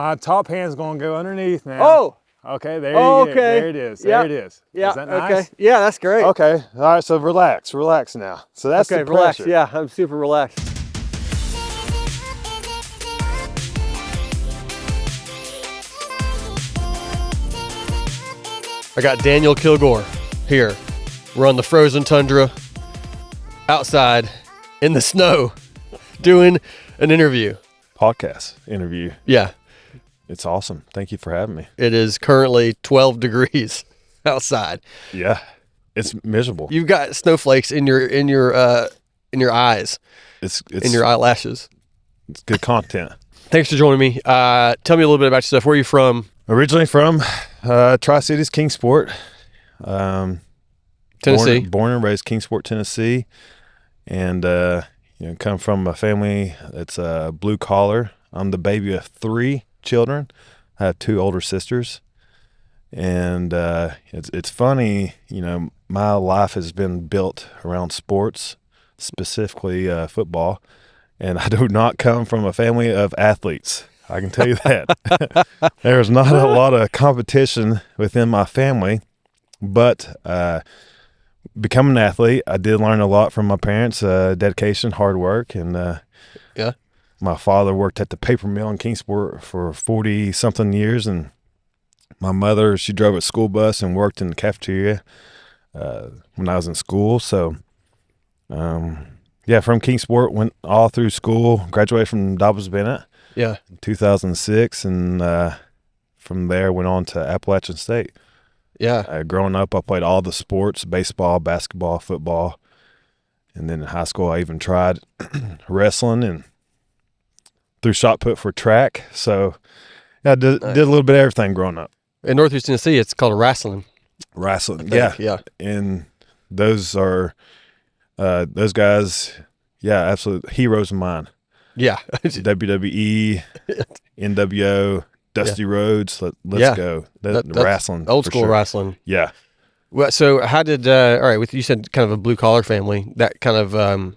My top hand's gonna go underneath now. Oh. Okay, there you go. Okay. There it is. There it is. Yeah. Is that nice? Okay. Yeah, that's great. Okay. All right. So relax now. So that's okay. the pressure. Relax. Yeah, I'm super relaxed. I got Daniel Kilgore here. We're on the frozen tundra, outside, in the snow, doing an interview. Podcast interview. Yeah. It's awesome. Thank you for having me. It is currently 12 degrees outside. Yeah. It's miserable. You've got snowflakes in your eyes. It's in your eyelashes. It's good content. Thanks for joining me. Tell me a little bit about yourself. Where are you from? Originally from Tri-Cities, Kingsport. Tennessee. Born and raised Kingsport, Tennessee. And come from a family that's blue collar. I'm the baby of 3 children. I have 2 older sisters. And it's funny, my life has been built around sports, specifically football. And I do not come from a family of athletes. I can tell you that. There's not a lot of competition within my family, but becoming an athlete, I did learn a lot from my parents, dedication, hard work. And yeah, my father worked at the paper mill in Kingsport for 40-something years, and my mother, she drove a school bus and worked in the cafeteria when I was in school. So, from Kingsport, went all through school, graduated from Dobbs Bennett. Yeah. In 2006, and from there went on to Appalachian State. Yeah. Growing up, I played all the sports, baseball, basketball, football. And then in high school, I even tried wrestling and threw shot put for track. So I did a little bit of everything growing up. In Northeast Tennessee, it's called wrestling. Wrestling, yeah. Yeah. And those are those guys, yeah, absolute heroes of mine. Yeah. WWE, NWO, Dusty Rhodes, let's go. That's wrestling. Old school wrestling. Yeah. Well, so how did, all right, you said kind of a blue collar family, that kind of,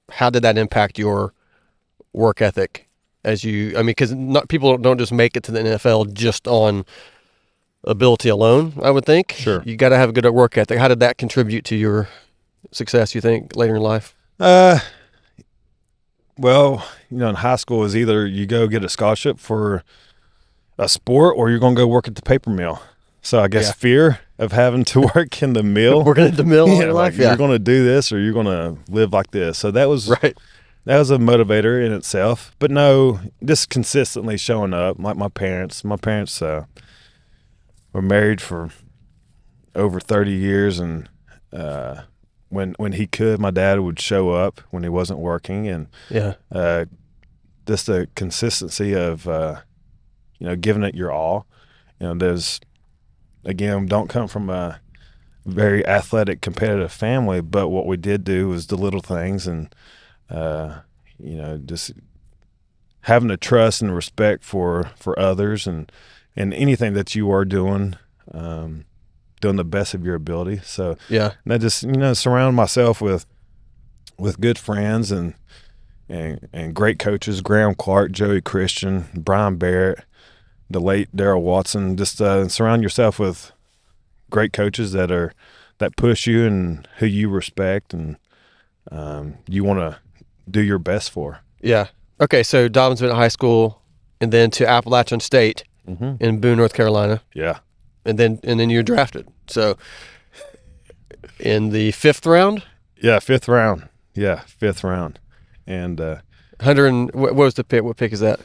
how did that impact your work ethic because people don't just make it to the NFL just on ability alone, I would think. Sure. You got to have a good work ethic. How did that contribute to your success, you think, later in life? Well, in high school is either you go get a scholarship for a sport or you're going to go work at the paper mill. So I guess fear of having to work in the mill. Working at the mill all your life? You're going to do this or you're going to live like this. So that was right. That was a motivator in itself. But no, just consistently showing up. Like my parents were married for over 30 years, and when he could, my dad would show up when he wasn't working, and just the consistency of giving it your all. There's, again, don't come from a very athletic, competitive family, but what we did do was the little things, and just having a trust and respect for others, and anything that you are doing, doing the best of your ability. So and I just surround myself with good friends and great coaches: Graham Clark, Joey Christian, Brian Barrett, the late Darrell Watson. Just surround yourself with great coaches that push you and who you respect and you want to do your best for. Yeah. Okay. So Dobbs Bennett High School, and then to Appalachian State in Boone, North Carolina. Yeah. And then you're drafted. So in the 5th round? Yeah, 5th round. Yeah, 5th round. And what was the pick? What pick is that?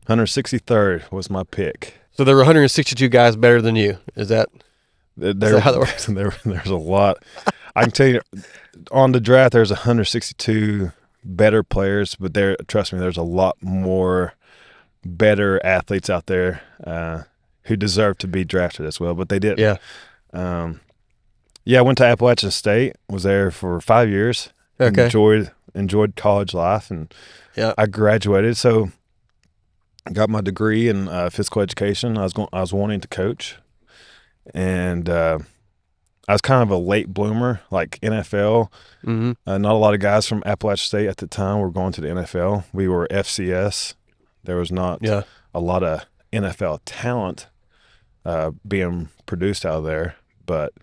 163rd was my pick. So there were 162 guys better than you. Is that how that works? There's a lot. I can tell you, on the draft, there's 162 better players, but trust me, there's a lot more better athletes out there who deserve to be drafted as well, but they didn't. Yeah. I went to Appalachian State, was there for 5 years. Okay. Enjoyed college life, and I graduated. So I got my degree in physical education. I was wanting to coach, and I was kind of a late bloomer, like NFL. Mm-hmm. Not a lot of guys from Appalachian State at the time were going to the NFL. We were FCS. There was not a lot of NFL talent being produced out of there. But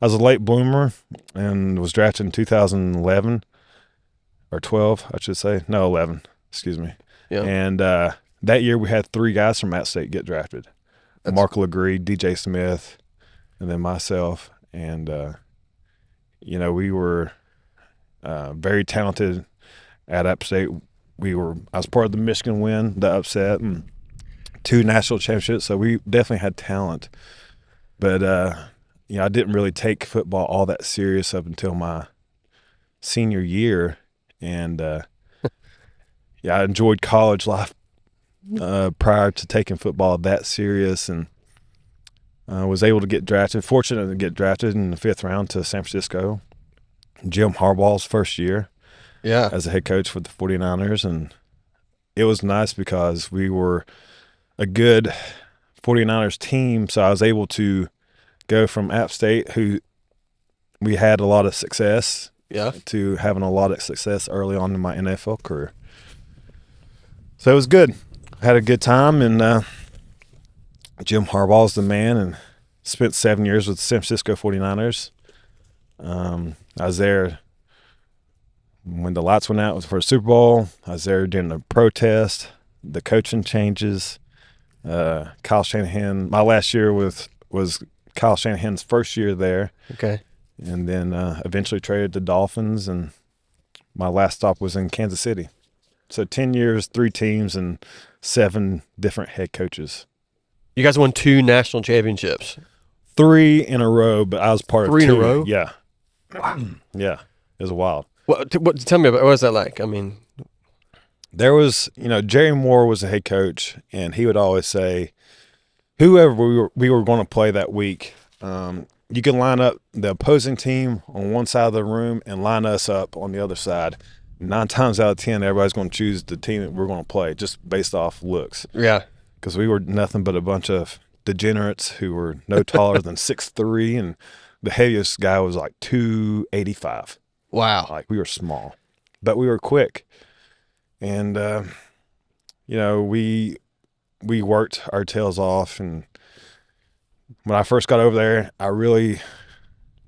I was a late bloomer and was drafted in 2011 or 12, I should say. No, 11. Excuse me. Yeah. And that year we had 3 guys from App State get drafted. Mark Legree, DJ Smith, and then myself. And, we were very talented at App State. I was part of the Michigan win, the upset, and 2 national championships. So we definitely had talent. But, I didn't really take football all that serious up until my senior year. And, I enjoyed college life prior to taking football that serious, and was able to get drafted, fortunate to get drafted in the 5th round to San Francisco. Jim Harbaugh's first year as a head coach for the 49ers. And it was nice because we were a good 49ers team, so I was able to go from App State, who we had a lot of success, to having a lot of success early on in my NFL career. So it was good. I had a good time, and Jim Harbaugh's the man, and spent 7 years with the San Francisco 49ers. I was there when the lights went out for a Super Bowl. I was there during the protest, the coaching changes. Kyle Shanahan, my last year was Kyle Shanahan's first year there. Okay. And then eventually traded to Dolphins, and my last stop was in Kansas City. So 10 years, 3 teams, and 7 different head coaches. You guys won 2 national championships. 3 in a row, but I was part of 2. 3 in a row? Yeah. Wow. Yeah. It was wild. Tell me about, what was that like? I mean, there was, Jerry Moore was the head coach, and he would always say, whoever we were going to play that week, you can line up the opposing team on one side of the room and line us up on the other side. 9 times out of 10, everybody's going to choose the team that we're going to play just based off looks. Yeah. Because we were nothing but a bunch of degenerates who were no taller than 6'3", and the heaviest guy was like 285. Wow. Like, we were small, but we were quick. And, we worked our tails off. And when I first got over there, I really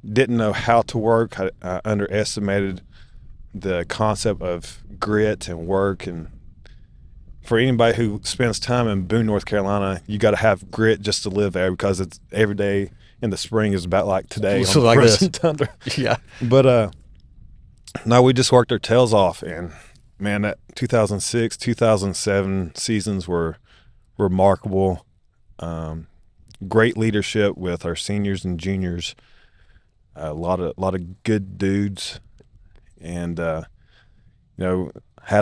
didn't know how to work. I underestimated the concept of grit and work. And for anybody who spends time in Boone, North Carolina, you got to have grit just to live there, because it's every day in the spring is about like today So on like frozen this. tundra. Yeah. But no, we just worked our tails off, and man, that 2006, 2007 seasons were remarkable. Great leadership with our seniors and juniors. A lot of good dudes, and had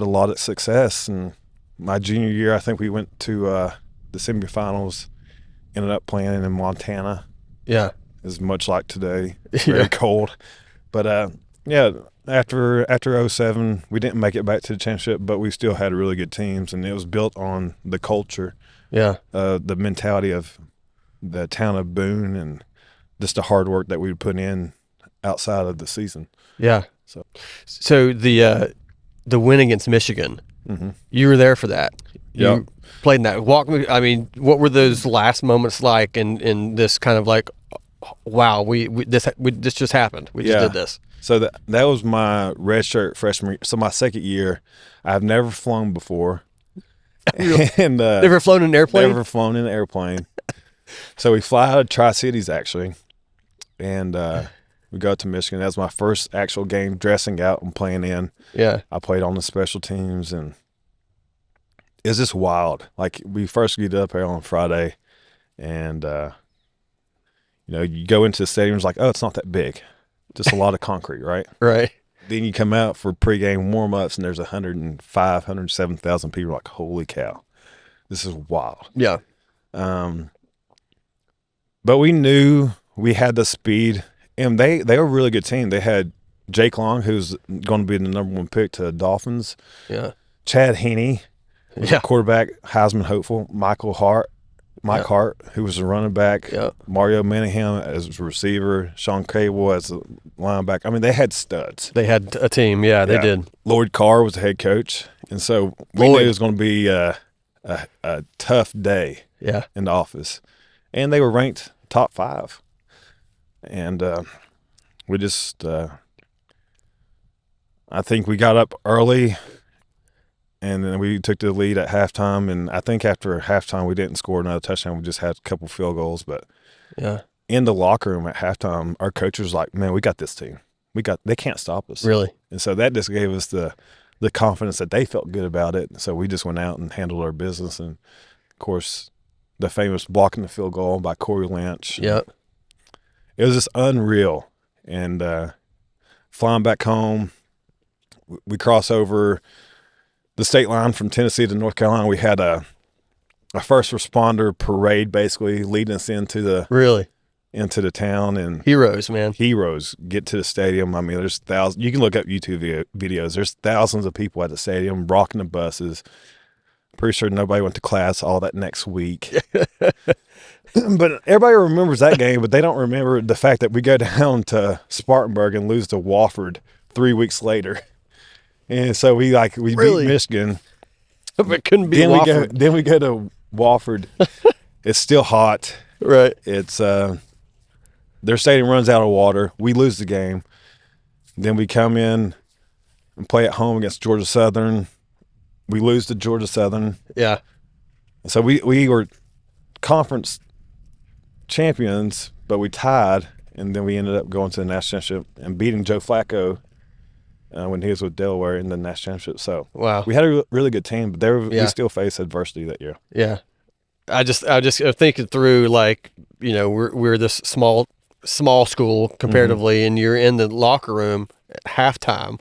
a lot of success. And my junior year, I think we went to the semifinals. Ended up playing in Montana. Yeah. As much like today, very cold. But after 07, we didn't make it back to the championship, but we still had really good teams, and it was built on the culture, the mentality of the town of Boone, and just the hard work that we would put in outside of the season. Yeah. So the win against Michigan, you were there for that. You played in that. Walk me. I mean, what were those last moments like in this kind of like, wow, this just happened. We just did this. So that was my redshirt freshman year. So my second year, I've never flown before. And never flown in an airplane? Never flown in an airplane. So we fly out of Tri-Cities, actually, and we go to Michigan. That was my first actual game, dressing out and playing in. Yeah. I played on the special teams, and it was just wild. Like, we first get up here on Friday, and you go into the stadium, it's like, oh, it's not that big. Just a lot of concrete, right? Right. Then you come out for pregame warm-ups, and there's 105, 107,000 people. Like, holy cow, this is wild. Yeah. But we knew we had the speed, and they were a really good team. They had Jake Long, who's going to be the number 1 pick to the Dolphins. Yeah. Chad Henne was a quarterback, Heisman hopeful. Mike Hart, who was a running back. Yeah. Mario Manningham as a receiver. Sean Cable as a linebacker. I mean, they had studs. They had a team. Yeah, they did. Lloyd Carr was the head coach. And so we knew it was going to be a a tough day Yeah. in the office, and they were ranked top 5, and we just I think we got up early, and then we took the lead at halftime, and I think after halftime we didn't score another touchdown. We just had a couple field goals, but Yeah. in the locker room at halftime, our coach was like, "Man, we got this team. They can't stop us." Really? And so that just gave us the confidence that they felt good about it. So we just went out and handled our business. And of course, the famous blocking the field goal by Corey Lynch. Yeah. It was just unreal. And flying back home, we cross over the state line from Tennessee to North Carolina. We had a first responder parade basically leading us into the town, and Heroes, man. heroes get to the stadium. I mean, there's thousands. You can look up YouTube videos. There's thousands of people at the stadium rocking the buses. Pretty sure nobody went to class all that next week. But everybody remembers that game, but they don't remember the fact that we go down to Spartanburg and lose to Wofford 3 weeks later. And so we Really? beat Michigan. But couldn't be Then we go to Wofford. It's still hot. Right. It's their stadium runs out of water. We lose the game. Then we come in and play at home against Georgia Southern. We lose to Georgia Southern. Yeah. So we were conference champions, but we tied, and then we ended up going to the national championship and beating Joe Flacco when he was with Delaware in the national championship. So Wow. we had a really good team, but Yeah. we still faced adversity that year. Yeah. I just thinking through, like, you know, we're this small school comparatively, and you're in the locker room at halftime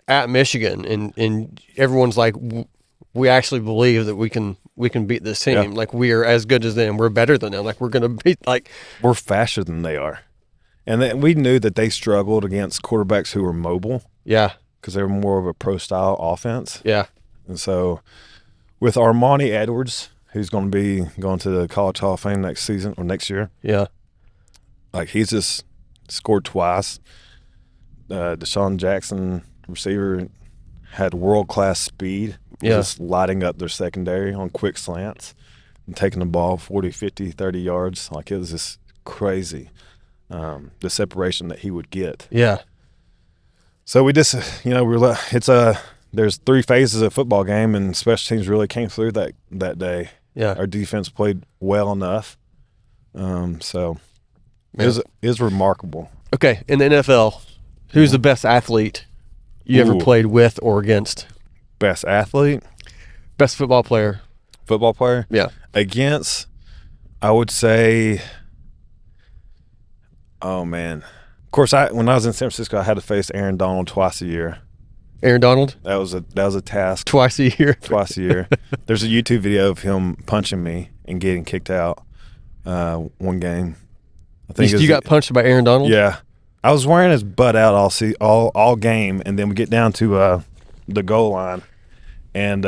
at Michigan, and everyone's like, we actually believe that we can beat this team. Yeah. Like, we are as good as them. We're better than them. Like, we're gonna beat, like, We're faster than they are. And then we knew that they struggled against quarterbacks who were mobile yeah, because they were more of a pro-style offense. yeah, And so with Armani Edwards, who's going to be going to the College Hall of Fame next season or next year, yeah, like he's just scored twice. Deshaun Jackson, receiver, had world-class speed. Yeah. Just lighting up their secondary on quick slants and taking the ball 40, 50, 30 yards. Like, it was just crazy, the separation that he would get. yeah, So we just, there's 3 phases of football game, and special teams really came through that day. yeah. Our defense played well enough. So Man. it was remarkable. Okay, in the NFL, who's the best athlete you ever Ooh. played with or against? Best athlete, Best football player? football player. Yeah. Against, I would say, oh man. Of course, when I was in San Francisco, I had to face Aaron Donald twice a year. Aaron Donald? That was a task. Twice a year? Twice a year. There's a YouTube video of him punching me and getting kicked out one game. I think You got punched by Aaron Donald? Yeah. I was wearing his butt out all game, and then we get down to the goal line, and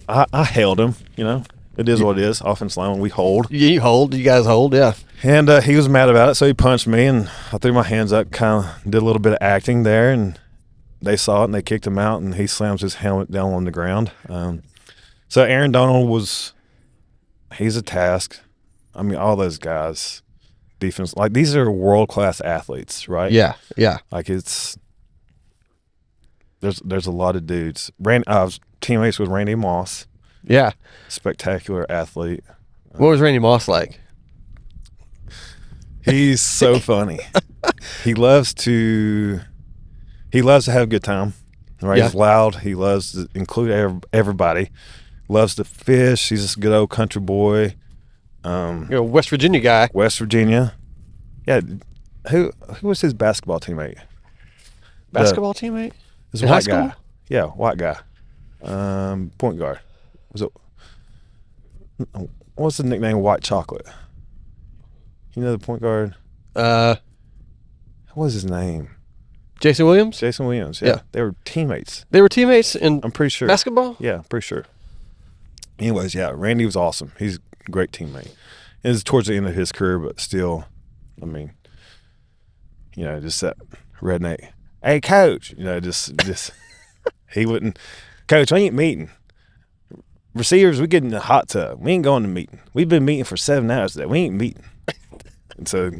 I held him. You know, it is what it is. Offensive line, we hold. You guys hold, yeah. And he was mad about it, so he punched me, and I threw my hands up, kind of did a little bit of acting there, and they saw it, and they kicked him out, and he slams his helmet down on the ground. So Aaron Donald he's a task. I mean, all those guys, defense, like, these are world-class athletes, right? Yeah, yeah. Like, there's a lot of dudes. I was teammates with Randy Moss, Yeah. spectacular athlete. What was Randy Moss like? He's so funny. He loves to have a good time. Right? Yeah. He's loud. He loves to include everybody. Loves to fish. He's just a good old country boy. West Virginia guy. West Virginia. Yeah. Who was his basketball teammate? Basketball teammate? This In white high school? guy. Yeah, white guy. Point guard. Was it? What's the nickname? White Chocolate. You know the point guard. What was his name? Jason Williams? Jason Williams. Yeah. They were teammates. They were teammates in I'm pretty sure. basketball? Yeah, I'm pretty sure. Anyways, yeah, Randy was awesome. He's a great teammate. It was towards the end of his career, but still, I mean, just that redneck. Hey, coach. Just he wouldn't. Coach, I ain't meeting. receivers, we get in the hot tub. We ain't going to meeting. We've been meeting for 7 hours today. We ain't meeting. And so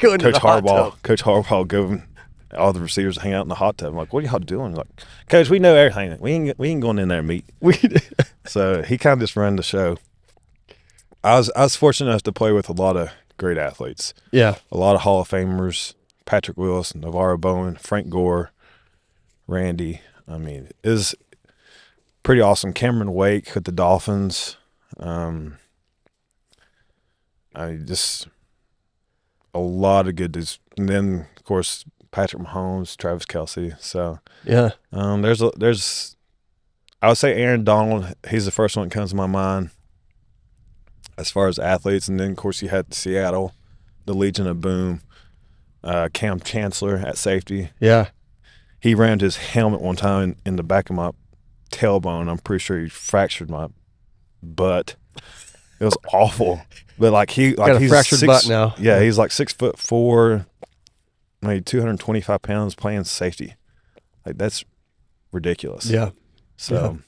Going to the hot tub. Coach Harbaugh going all the receivers to hang out in the hot tub. I'm like, what are y'all doing? Like, Coach, we know everything. We ain't going in there to meet. So he kind of just ran the show. I was fortunate enough to play with a lot of great athletes. Yeah. A lot of Hall of Famers, Patrick Willis, Navarro Bowen, Frank Gore, Randy. I mean, it was pretty awesome. Cameron Wake with the Dolphins. Just a lot of good dudes. And then, of course, Patrick Mahomes, Travis Kelce. So Yeah. there's I would say Aaron Donald. He's the first one that comes to my mind as far as athletes. And then, of course, you had Seattle, the Legion of Boom, Cam Chancellor at safety. Yeah. He rammed his helmet one time in the back of my tailbone. I'm pretty sure he fractured my butt. It was awful. But he's fractured butt now. Yeah, he's like 6'4", maybe 225 pounds playing safety. Like, that's ridiculous. Yeah. So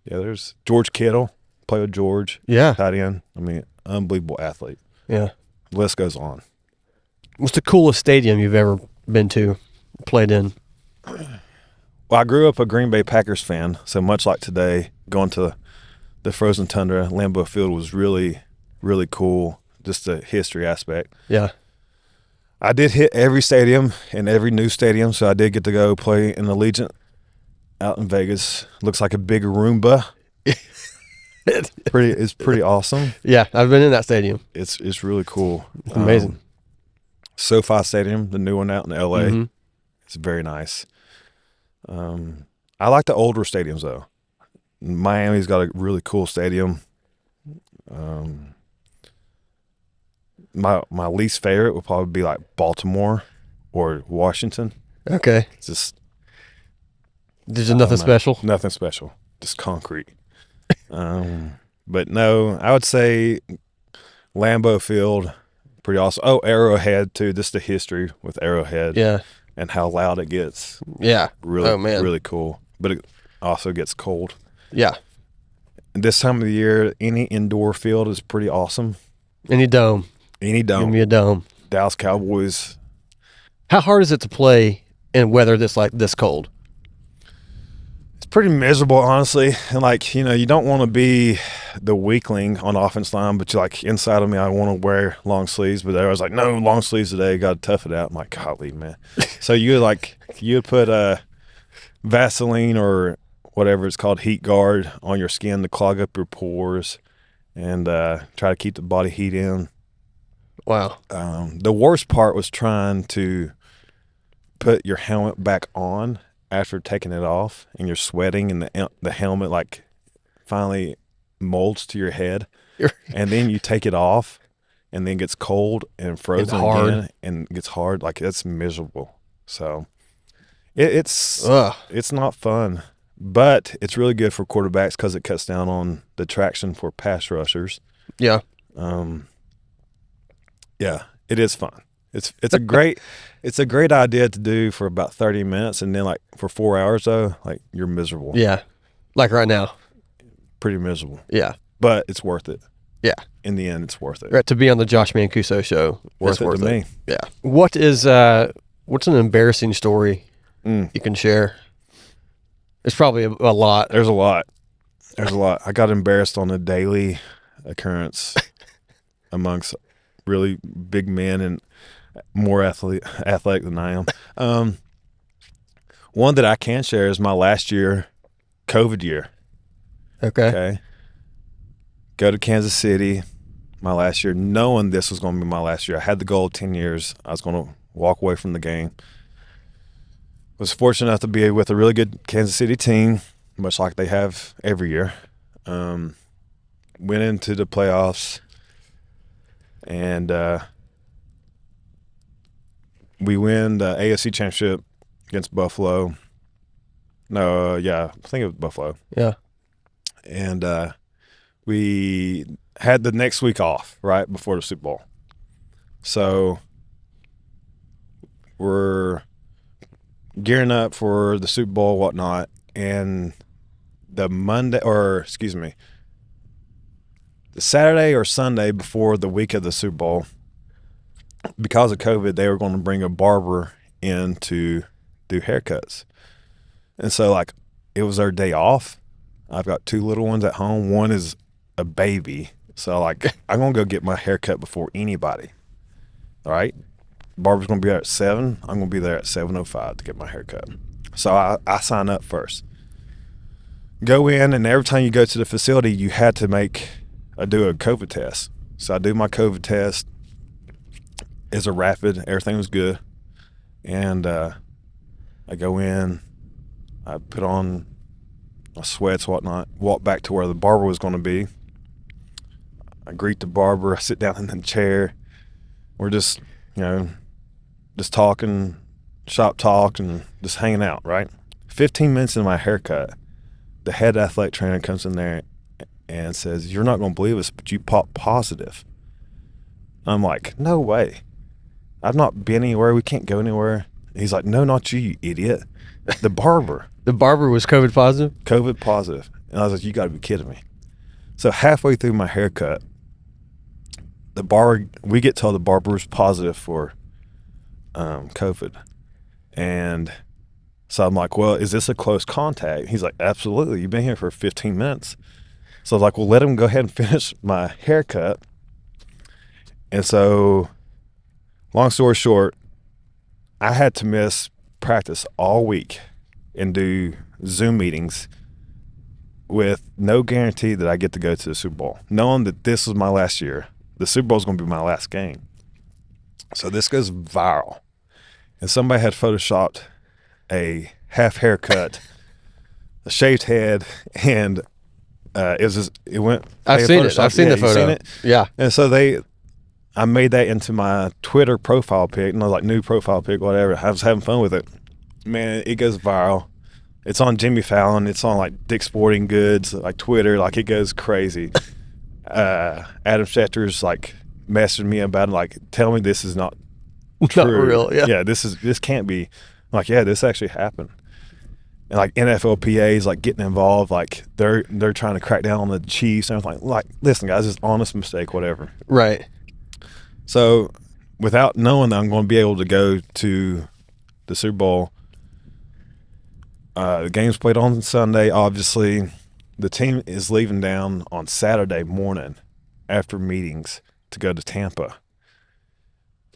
there's George Kittle. Play with George. Yeah. Tight end. I mean, unbelievable athlete. Yeah. List goes on. What's the coolest stadium you've ever been to, played in? Well, I grew up a Green Bay Packers fan, so much like today, going to the frozen tundra, Lambeau Field was really, really cool, just the history aspect. Yeah. I did hit every stadium and every new stadium, so I did get to go play in Allegiant out in Vegas. Looks like a big Roomba. It's pretty awesome. Yeah, I've been in that stadium. It's really cool. It's amazing. SoFi Stadium, the new one out in LA. Mm-hmm. It's very nice. I like the older stadiums though. Miami's got a really cool stadium. My least favorite would probably be like Baltimore or Washington. Okay. It's just There's nothing special? Nothing special. Just concrete. But no, I would say Lambeau Field, pretty awesome. Oh, Arrowhead too. Just the history with Arrowhead. Yeah. And how loud it gets. Yeah. Really, oh, man. really cool. But it also gets cold. Yeah. And this time of the year, any indoor field is pretty awesome. Any dome. Any dome. Give me a dome. Dallas Cowboys. How hard is it to play in weather that's like this cold? It's pretty miserable, honestly. And you don't want to be the weakling on the offense line, but inside of me, I want to wear long sleeves. But I was like, no, long sleeves today. Got to tough it out. I'm like, golly, man. So you would put Vaseline or whatever it's called, heat guard on your skin to clog up your pores and try to keep the body heat in. Wow. The worst part was trying to put your helmet back on after taking it off, and you're sweating, and the helmet finally molds to your head, and then you take it off, and then it gets cold and frozen again, and it gets hard. That's miserable. So it's not fun, but it's really good for quarterbacks because it cuts down on the traction for pass rushers. Yeah. Yeah, it is fun. It's a great idea to do for about 30 minutes, and then for 4 hours though, you're miserable. Yeah. Like right now. Pretty miserable. Yeah. But it's worth it. Yeah. In the end, it's worth it. Right, to be on the Josh Mancuso Show. Worth it to me. Yeah. What's an embarrassing story you can share? It's probably a lot. There's a lot. I got embarrassed on a daily occurrence amongst really big men and more athletic than I am. One that I can share is my last year, COVID year. Okay. Go to Kansas City, my last year, knowing this was going to be my last year. I had the goal of 10 years. I was going to walk away from the game. Was fortunate enough to be with a really good Kansas City team, much like they have every year. Went into the playoffs, and we win the AFC Championship against Buffalo. I think it was Buffalo. Yeah. And we had the next week off right before the Super Bowl. So we're gearing up for the Super Bowl, whatnot, and the Saturday or Sunday before the week of the Super Bowl, because of COVID, they were going to bring a barber in to do haircuts. And so, like, it was their day off. I've got 2 little ones at home. One is a baby. So, like, I'm going to go get my hair cut before anybody. All right? Barber's going to be there at 7. I'm going to be there at 7:05 to get my hair cut. So, I sign up first. Go in, and every time you go to the facility, you had to do a COVID test. So, I do my COVID test. It's a rapid. Everything was good. And I go in. I put on my sweats, whatnot, walk back to where the barber was going to be. I greet the barber. I sit down in the chair. We're just, just talking, shop talk, and just hanging out, right? 15 minutes into my haircut, the head athletic trainer comes in there and says, "You're not going to believe this, but you popped positive." I'm like, "No way. I've not been anywhere. We can't go anywhere." And he's like, "No, not you, you idiot. The barber." The barber was COVID positive? COVID positive. And I was like, "You got to be kidding me." So halfway through my haircut, we get told the barber was positive for COVID. And so I'm like, "Well, is this a close contact?" He's like, "Absolutely. You've been here for 15 minutes. So I was like, "Well, let him go ahead and finish my haircut." And so, long story short, I had to miss practice all week and do Zoom meetings with no guarantee that I get to go to the Super Bowl, knowing that this was my last year. The Super Bowl is going to be my last game. So this goes viral. And somebody had photoshopped a half haircut, a shaved head, and it went. I've seen it. I've seen the photo. Seen it? Yeah. And so I made that into my Twitter profile pic, and I was like, new profile pic, whatever. I was having fun with it. Man, it goes viral. It's on Jimmy Fallon. It's on like Dick's Sporting Goods, like Twitter. Like, it goes crazy. Adam Schefter's like messaging me about it, like, "Tell me this is not true. Not real." Yeah. Yeah, this can't be. I'm like, yeah, this actually happened. And like NFLPA's like getting involved. Like they're trying to crack down on the Chiefs. And I was like, listen, guys, it's honest mistake, whatever. Right. So, without knowing that I'm going to be able to go to the Super Bowl, the game's played on Sunday, obviously. The team is leaving down on Saturday morning after meetings to go to Tampa.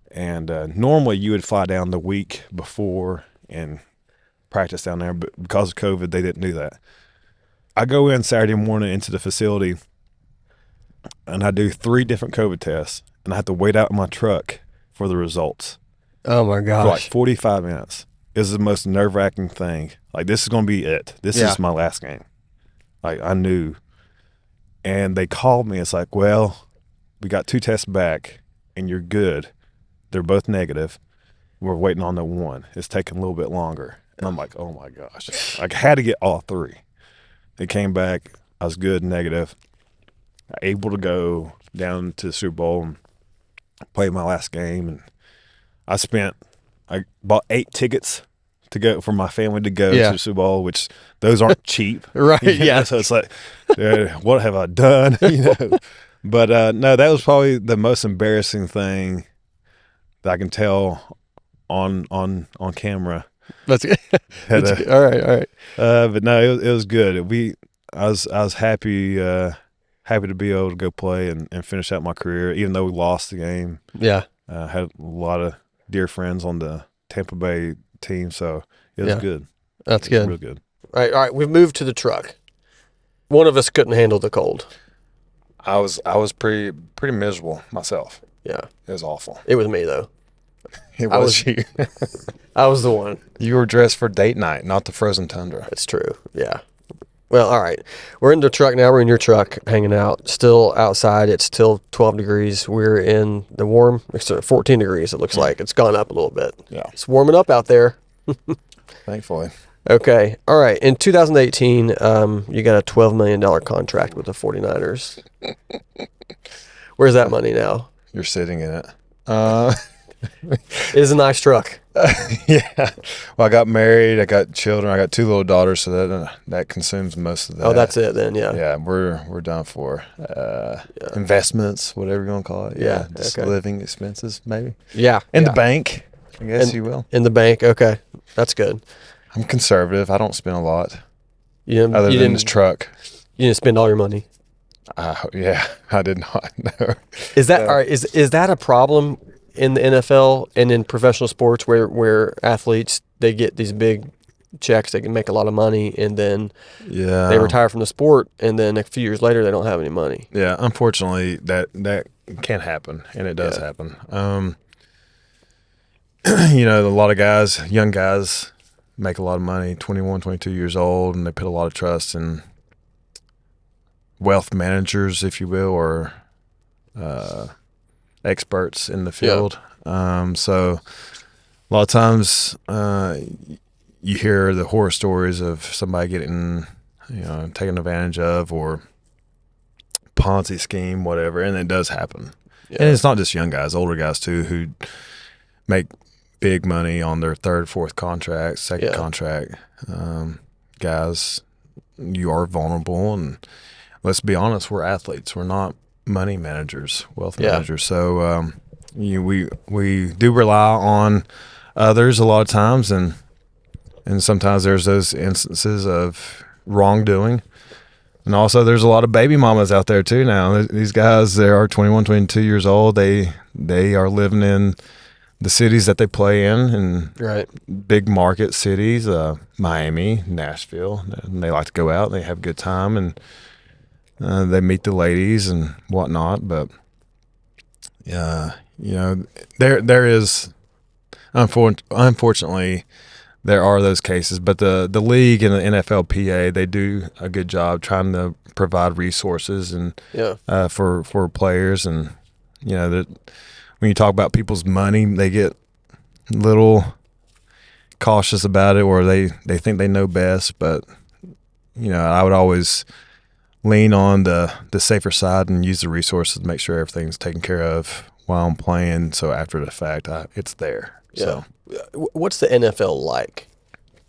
And normally you would fly down the week before and practice down there, but because of COVID, they didn't do that. I go in Saturday morning into the facility, and I do 3 different COVID tests. And I have to wait out in my truck for the results. Oh my gosh. For like 45 minutes. It was the most nerve-wracking thing. Like, this is going to be it. This is my last game. Like, I knew. And they called me. It's like, "Well, we got 2 tests back, and you're good. They're both negative. We're waiting on the one. It's taking a little bit longer." And I'm like, oh my gosh. I had to get all 3. They came back. I was good, negative. Able to go down to the Super Bowl and play my last game. And I bought 8 tickets to go for my family to go to the Super Bowl, which those aren't cheap. Right. Yeah. So it's like, what have I done? But no, that was probably the most embarrassing thing that I can tell on camera. That's good. All right. But no, it was good. I was happy to be able to go play and finish out my career, even though we lost the game. Yeah. Had a lot of dear friends on the Tampa Bay team, so it was good. That's good. Real good. All right. We've moved to the truck. One of us couldn't handle the cold. I was pretty miserable myself. Yeah. It was awful. It was me though. It was you. I was the one. You were dressed for date night, not the frozen tundra. That's true. Yeah. Well, all right. We're in the truck now. We're in your truck hanging out. Still outside. It's still 12 degrees. We're in the warm. It's 14 degrees, it looks like. It's gone up a little bit. Yeah. It's warming up out there. Thankfully. Okay. All right. In 2018, you got a $12 million contract with the 49ers. Where's that money now? You're sitting in it. It is a nice truck. Yeah. Well, I got married. I got children. I got two little daughters, so that consumes most of that. Oh, that's it then. Yeah. Yeah, we're done for investments, whatever you want to call it. Yeah, Just okay. living expenses, maybe. Yeah. In the yeah. bank, I guess you will. In the bank. Okay. That's good. I'm conservative. I don't spend a lot You didn't, other you than didn't, this truck. you didn't spend all your money. Yeah, I did not know. Is that all right? Is that a problem in the NFL and in professional sports where athletes they get these big checks, they can make a lot of money, and then Yeah, they retire from the sport, and then a few years later they don't have any money. Yeah, unfortunately, that can happen, and it does happen. A lot of guys, young guys, make a lot of money, 21, 22 years old, and they put a lot of trust in wealth managers, if you will, or experts in the field. So a lot of times you hear the horror stories of somebody getting, taken advantage of, or Ponzi scheme, whatever, and it does happen. Yeah. And it's not just young guys, older guys too, who make big money on their third, fourth contract, second contract. Guys, you are vulnerable, and let's be honest, we're athletes. We're not money managers, wealth managers. So we do rely on others a lot of times, and sometimes there's those instances of wrongdoing. And also there's a lot of baby mamas out there too now. These guys, they are 21, 22 years old. They are living in the cities that they play in, and big market cities, Miami, Nashville. And they like to go out and they have a good time, and they meet the ladies and whatnot. But there is, unfortunately, there are those cases, but the league and the NFLPA, they do a good job trying to provide resources and for players. And when you talk about people's money, they get a little cautious about it, or they think they know best. But I would always lean on the safer side and use the resources to make sure everything's taken care of while I'm playing. So after the fact, it's there. Yeah. So. What's the NFL like?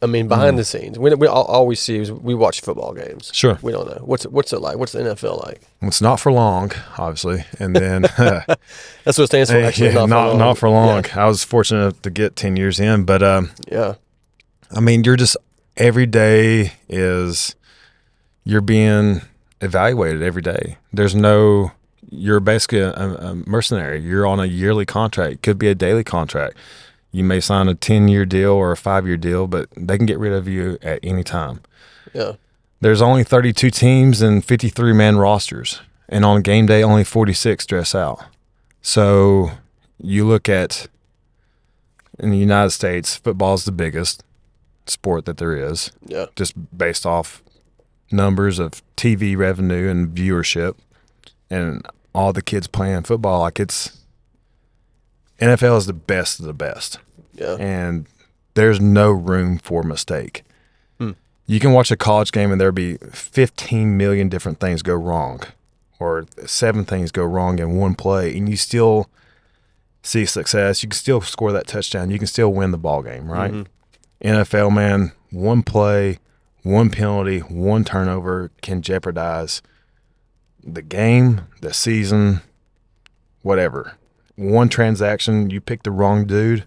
I mean, behind the scenes, we all we see is we watch football games. Sure. We don't know what's it like. What's the NFL like? Well, it's not for long, obviously, and then That's what it stands for. Actually, not for long. Yeah. I was fortunate enough to get 10 years in, but yeah. I mean, you're just every day you're being evaluated every day. You're basically a mercenary. You're on a yearly contract. It could be a daily contract. You may sign a 10-year deal or a 5-year deal, but they can get rid of you at any time. Yeah. There's only 32 teams and 53-man rosters, and on game day, only 46 dress out. So you look at, in the United States, football is the biggest sport that there is, just based off numbers of TV revenue and viewership, and all the kids playing football. Like, NFL is the best of the best. Yeah. And there's no room for mistake. You can watch a college game and there'll be 15 million different things go wrong, or 7 things go wrong in one play, and you still see success. You can still score that touchdown. You can still win the ball game, right? Mm-hmm. NFL, man, one play, one penalty, one turnover can jeopardize the game, the season, whatever. One transaction, you pick the wrong dude,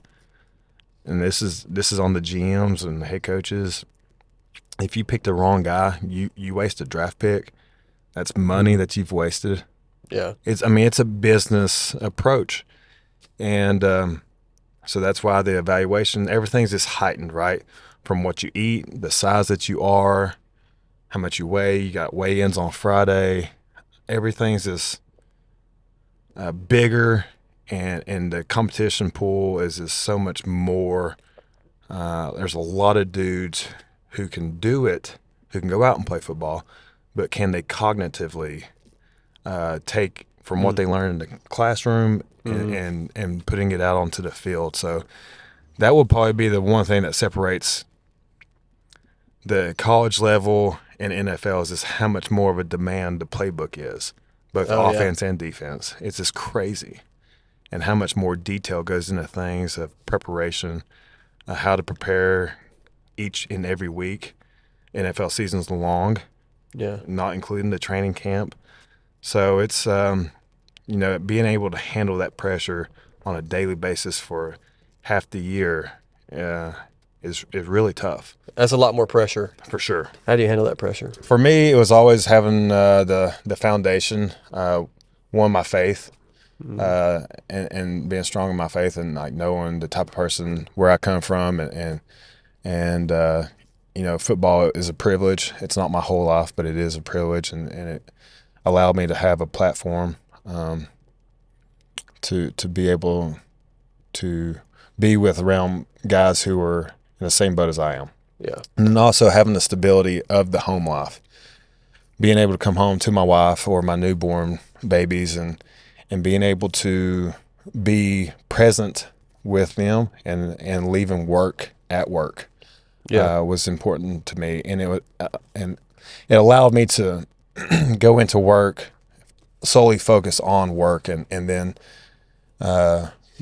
and this is on the GMs and the head coaches. If you pick the wrong guy, you waste a draft pick. That's money that you've wasted. Yeah. It's a business approach. And so that's why the evaluation, everything's just heightened, right? From what you eat, the size that you are, how much you weigh. You got weigh-ins on Friday. Everything's just bigger. And the competition pool is just so much more. There's a lot of dudes who can do it, who can go out and play football, but can they cognitively take from what they learn in the classroom and putting it out onto the field? So that would probably be the one thing that separates the college level and NFL, is just how much more of a demand the playbook is, both offense and defense. It's just crazy. and how much more detail goes into things of preparation, how to prepare each and every week. NFL season's long, Yeah. not including the training camp. So it's, being able to handle that pressure on a daily basis for half the year is really tough. That's a lot more pressure. For sure. How do you handle that pressure? For me, it was always having the foundation, one, my faith, and being strong in my faith, and like knowing the type of person where I come from, and football is a privilege. It's not my whole life, but it is a privilege, and it allowed me to have a platform to be able to be with around guys who are in the same boat as I am. Yeah. And then also having the stability of the home life, being able to come home to my wife or my newborn babies, and being able to be present with them, and leaving work at work. Was important to me, and it allowed me to go into work, solely focus on work, and then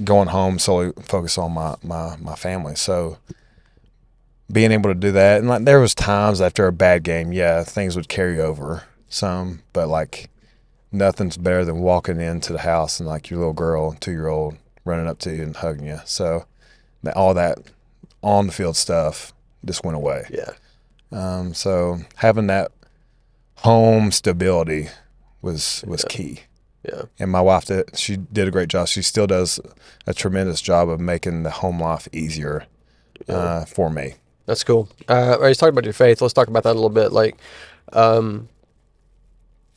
going home, solely focus on my family. So being able to do that, and like there was times after a bad game, things would carry over some, but like nothing's better than walking into the house and like your little girl, 2-year-old, running up to you and hugging you. So all that on the field stuff just went away. Yeah. So having that home stability was key. Yeah. And my wife she did a great job. She still does a tremendous job of making the home life easier for me. That's cool. All right, you talked about your faith. Let's talk about that a little bit. Like,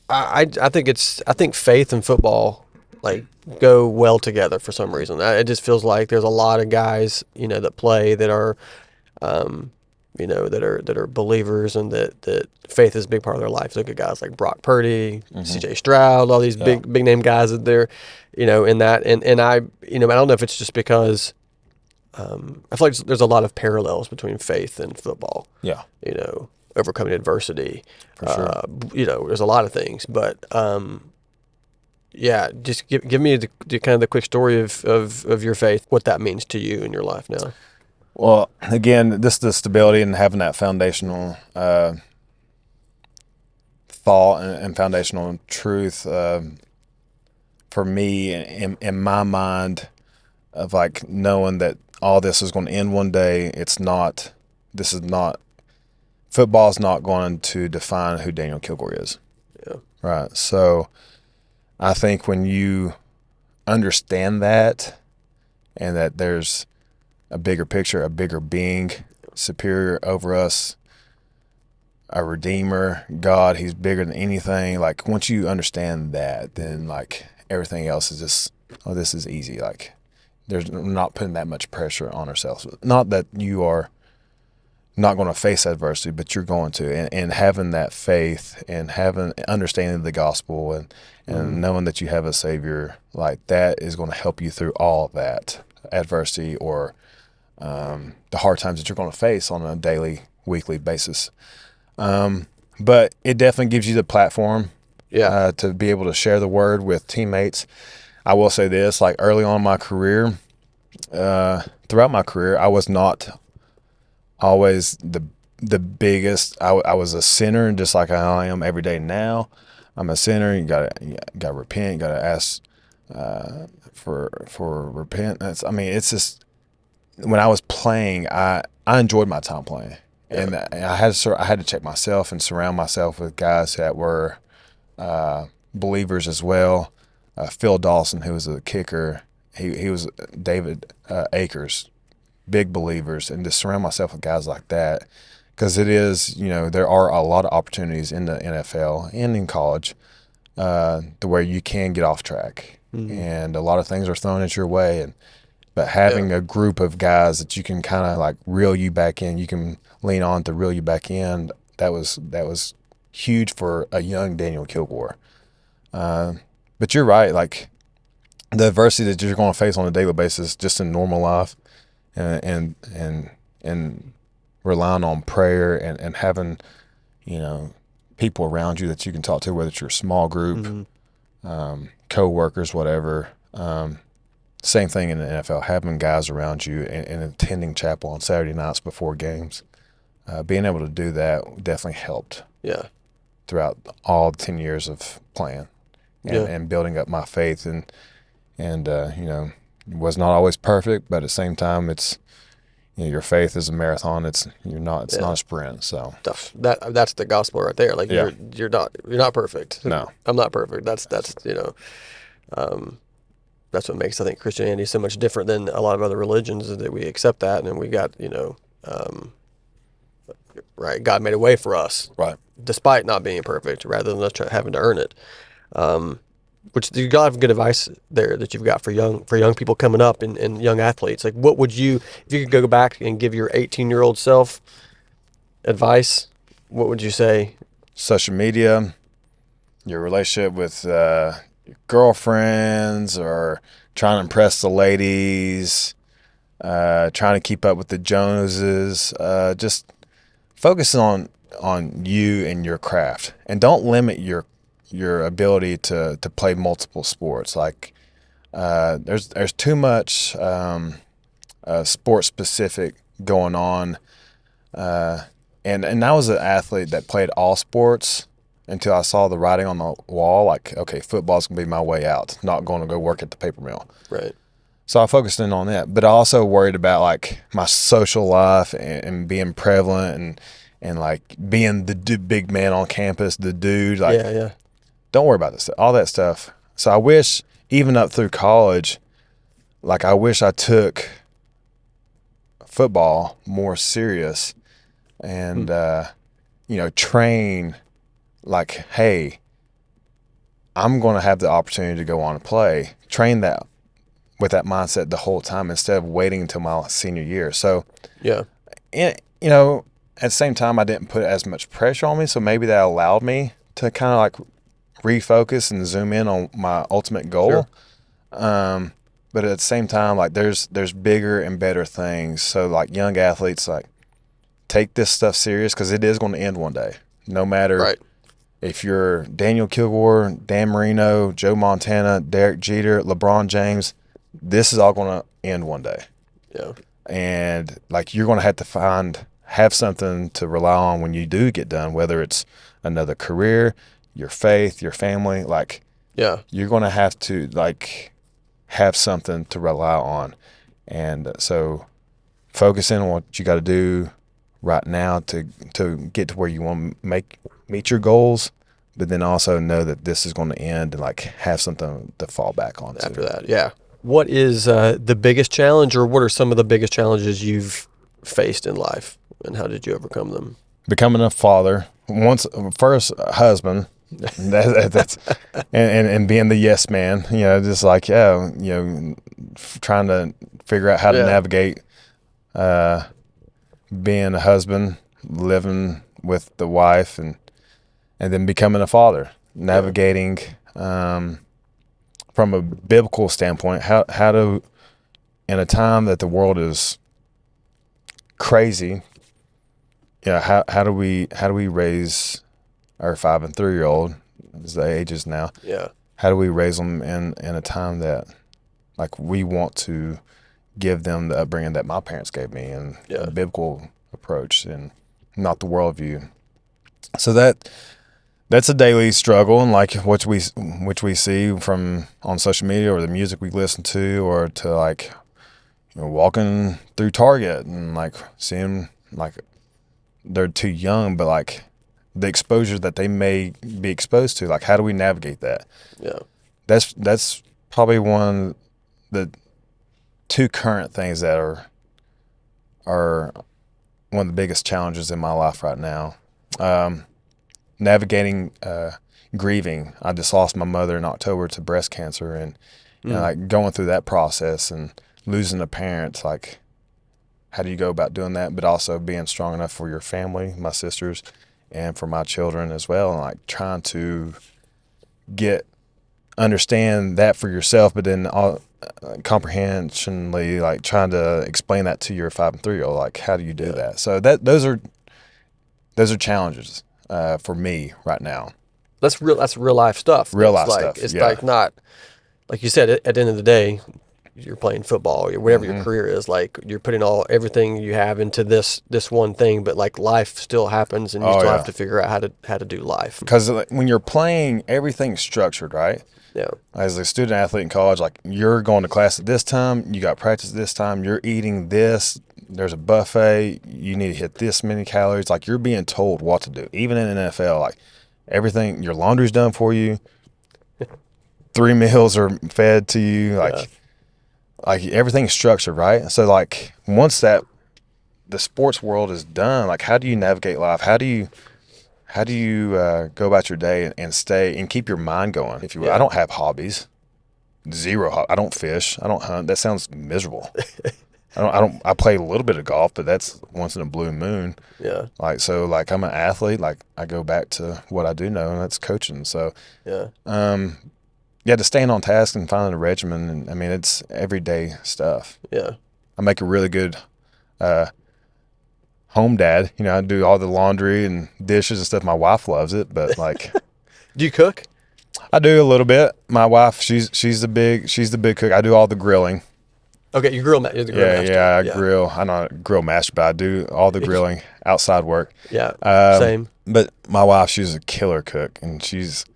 I think faith and football like go well together for some reason. It just feels like there's a lot of guys, that play that are, that are believers, and that faith is a big part of their life. Look at guys like Brock Purdy, C.J. Stroud, all these big name guys that they're, in that. And I, I don't know if it's just because I feel like there's a lot of parallels between faith and football. Yeah. Overcoming adversity. For sure. There's a lot of things, but just give me the kind of the quick story of your faith, what that means to you in your life now. Well, again, this the stability and having that foundational thought and foundational truth for me in my mind, of like knowing that all this is going to end one day. Football's not going to define who Daniel Kilgore is. Yeah. Right. So I think when you understand that, and that there's a bigger picture, a bigger being superior over us, a redeemer, God, he's bigger than anything. Like once you understand that, then like everything else is just, this is easy. Like we're not putting that much pressure on ourselves. Not that you are not going to face adversity, but you're going to, and having that faith and having understanding the gospel and knowing that you have a Savior, like that is going to help you through all that adversity or the hard times that you're going to face on a daily, weekly basis. But it definitely gives you the platform to be able to share the word with teammates. I will say this, like early on in my career, throughout my career, I was not always the biggest. I was a sinner, just like I am every day now. I'm a sinner. You gotta repent. You gotta ask for repentance. I mean, it's just when I was playing, I enjoyed my time playing, and I had to check myself and surround myself with guys that were believers as well. Phil Dawson, who was a kicker, he was David Akers, big believers, and to surround myself with guys like that, because it is, there are a lot of opportunities in the NFL and in college to where you can get off track, and a lot of things are thrown at your way, but having a group of guys that you can kind of like reel you back in, you can lean on to reel you back in, that was huge for a young Daniel Kilgore. But you're right, like the adversity that you're going to face on a daily basis, just in normal life, and relying on prayer and having, people around you that you can talk to, whether it's your small group, co-workers, whatever. Same thing in the NFL, having guys around you and attending chapel on Saturday nights before games. Being able to do that definitely helped. Yeah. Throughout all 10 years of playing and building up my faith and was not always perfect, but at the same time, it's, your faith is a marathon. It's not a sprint. So that's the gospel right there. Like you're not perfect. No, I'm not perfect. That's that's what makes, I think, Christianity so much different than a lot of other religions, is that we accept that, and we got, right, God made a way for us, right, despite not being perfect, rather than us having to earn it. Which you got have good advice there that you've got for young people coming up and young athletes. Like, what would you, if you could go back and give your 18-year-old self advice, what would you say? Social media, your relationship with your girlfriends, or trying to impress the ladies, trying to keep up with the Joneses, just focus on you and your craft, and don't limit your ability to play multiple sports. Like there's too much sports specific going on, and I was an athlete that played all sports until I saw the writing on the wall, like, okay, football's gonna be my way out, not going to go work at the paper mill. Right. So I focused in on that, but I also worried about like my social life and being prevalent and like being the big man on campus, the dude. Like, yeah. Don't worry about this, all that stuff. So I wish, even up through college, like I wish I took football more serious and train like, hey, I'm going to have the opportunity to go on and play. Train that with that mindset the whole time instead of waiting until my senior year. So, yeah, at the same time, I didn't put as much pressure on me. So maybe that allowed me to kind of like refocus and zoom in on my ultimate goal. Sure. But at the same time, like there's bigger and better things. So like young athletes, like take this stuff serious, because it is going to end one day. No matter right. if you're Daniel Kilgore, Dan Marino, Joe Montana, Derek Jeter, LeBron James, this is all going to end one day. Yeah. And like you're going to have to have something to rely on when you do get done, whether it's another career, your faith, your family. Like, yeah, you're going to have to like have something to rely on. And so focus in on what you got to do right now to get to where you want to meet your goals, but then also know that this is going to end, and like have something to fall back on after that. Yeah. What is the biggest challenge, or what are some of the biggest challenges you've faced in life, and how did you overcome them? Becoming a father, first husband, that's and being the yes man, just like, trying to figure out how to navigate being a husband, living with the wife, and then becoming a father, navigating from a biblical standpoint, how to, in a time that the world is crazy, how do we raise our 5 and 3 year old, as the ages now? Yeah. How do we raise them in a time that like we want to give them the upbringing that my parents gave me, and a biblical approach, and not the worldview? So that's a daily struggle, and like which we see from on social media, or the music we listen to, or to like walking through Target and like seeing like they're too young, but like the exposure that they may be exposed to, like how do we navigate that? Yeah, that's probably one of the two current things that are one of the biggest challenges in my life right now. Navigating grieving. I just lost my mother in October to breast cancer, and like going through that process and losing a parent. Like, how do you go about doing that? But also being strong enough for your family, my sisters, and for my children as well. And like trying to understand that for yourself, but then comprehensionally, like trying to explain that to your 5 and 3 year old. Like, how do you do that? So those are challenges for me right now. That's real life stuff. Real life stuff. It's like not, like you said, at the end of the day, you're playing football or whatever your career is, like you're putting everything you have into this one thing, but like life still happens and you still have to figure out how to do life. Because when you're playing, everything's structured, right? Yeah. As a student athlete in college, like you're going to class at this time, you got practice at this time, you're eating this, there's a buffet, you need to hit this many calories. Like you're being told what to do. Even in NFL, like everything, your laundry's done for you. 3 meals are fed to you. Like everything's structured, right? So like once the sports world is done, like how do you navigate life? How do you go about your day and stay and keep your mind going, if you will? I don't have hobbies. Zero. I don't fish. I don't hunt. That sounds miserable. I play a little bit of golf, but that's once in a blue moon. Yeah. Like, so like I'm an athlete. Like I go back to what I do know, and that's coaching. So, to staying on task and finding a regimen. And I mean, it's everyday stuff. Yeah. I make a really good, home dad. You know, I do all the laundry and dishes and stuff. My wife loves it, but like, do you cook? I do a little bit. My wife, she's the big cook. I do all the grilling. Okay, you grill. You're the grill master. I grill. I'm not a grill master, but I do all the grilling outside work. Yeah, same. But my wife, she's a killer cook, and she's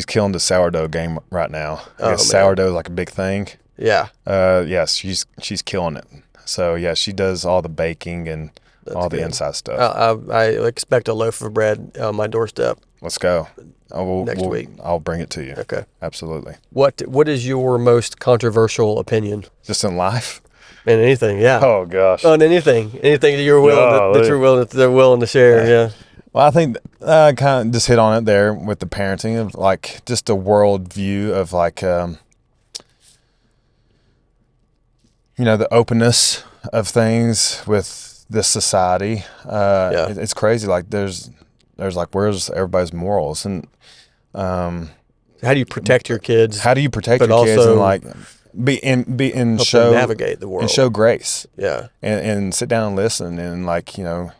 killing the sourdough game right now. I guess sourdough is like a big thing. Yeah. Yes, she's killing it. So yeah, she does all the baking and all the inside stuff. I expect a loaf of bread on my doorstep. Let's go. Next week. I'll bring it to you. Okay. Absolutely. What is your most controversial opinion? Just in life? In anything, yeah. Oh gosh. On anything that you're willing to share. Yeah. Well, I think I kind of just hit on it there with the parenting of like just a world view of like, the openness of things with this society. It's crazy. Like there's like, where's everybody's morals? And how do you protect your kids? How do you protect your kids and like show navigate the world and show grace? Yeah. And sit down and listen and like,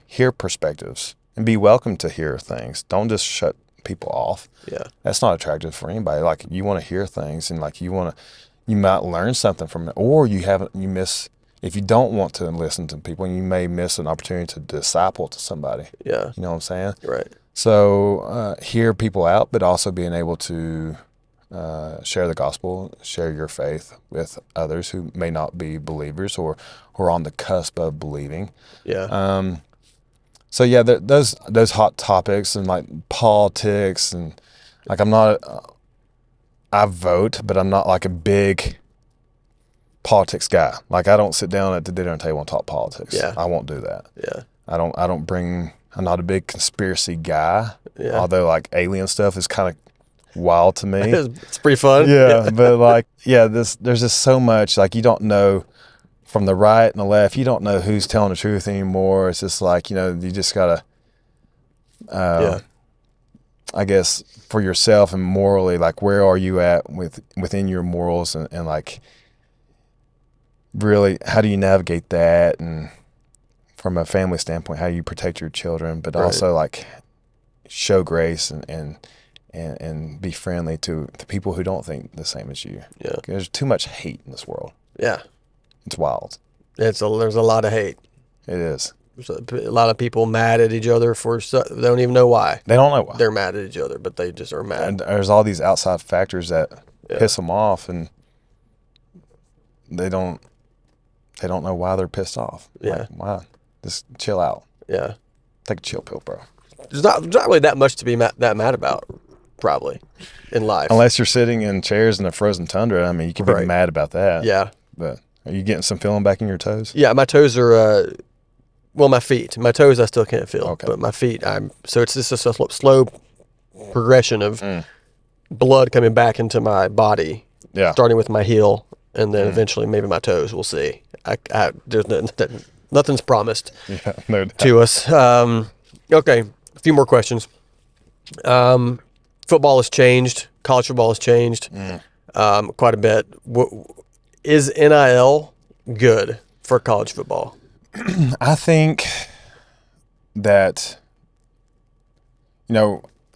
hear perspectives and be welcome to hear things. Don't just shut people off. Yeah. That's not attractive for anybody. Like you want to hear things and like you might learn something from it, or if you don't want to listen to people, you may miss an opportunity to disciple to somebody. Yeah. You know what I'm saying? Right. So hear people out, but also being able to share the gospel, share your faith with others who may not be believers or who are on the cusp of believing. Yeah. So yeah, those hot topics and like politics and like I vote, but I'm not like a big politics guy. Like I don't sit down at the dinner table and talk politics. Yeah. I won't do that. Yeah. I'm not a big conspiracy guy. Yeah. Although like alien stuff is kind of wild to me. It's pretty fun. Yeah. But like, there's just so much, like you don't know from the right and the left, you don't know who's telling the truth anymore. It's just like, you just gotta, I guess for yourself and morally, like where are you at within your morals and like, really, how do you navigate that? And from a family standpoint, how do you protect your children, but also like show grace and be friendly to the people who don't think the same as you. Yeah. There's too much hate in this world. Yeah. It's wild. There's a lot of hate. It is. There's a lot of people mad at each other they don't even know why. They don't know why. They're mad at each other, but they just are mad. And there's all these outside factors that piss them off, and they don't know why they're pissed off. Yeah. Like, why? Just chill out. Yeah. Take a chill pill, bro. There's not really that much to be mad about, probably, in life. Unless you're sitting in chairs in a frozen tundra. I mean, you can be mad about that. Yeah. But are you getting some feeling back in your toes? Yeah, my toes are, my feet. My toes I still can't feel. Okay. But my feet, so it's just a slow progression of blood coming back into my body. Yeah. Starting with my heel, and then eventually maybe my toes. We'll see. There's nothing's promised to us. Okay, a few more questions. Football has changed. College football has changed quite a bit. Is NIL good for college football? I think that,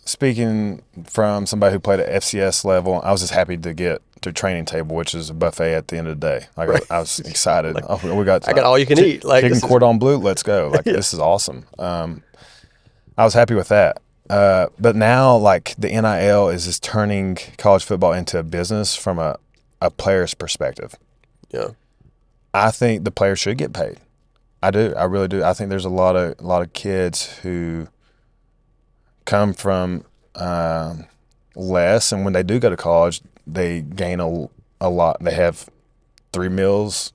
speaking from somebody who played at FCS level, I was just happy to get to training table, which is a buffet at the end of the day. Like Right. I was excited. Like, We got I got all you can eat. Like, chicken this is- cordon bleu. Let's go. Like Yeah. this is awesome. I was happy with that. But now, like the NIL is just turning college football into a business from a player's perspective. yeah, I think the players should get paid. I do. I really do. I think there's a lot of kids who come from less, and when they do go to college, they gain a lot. They have 3 meals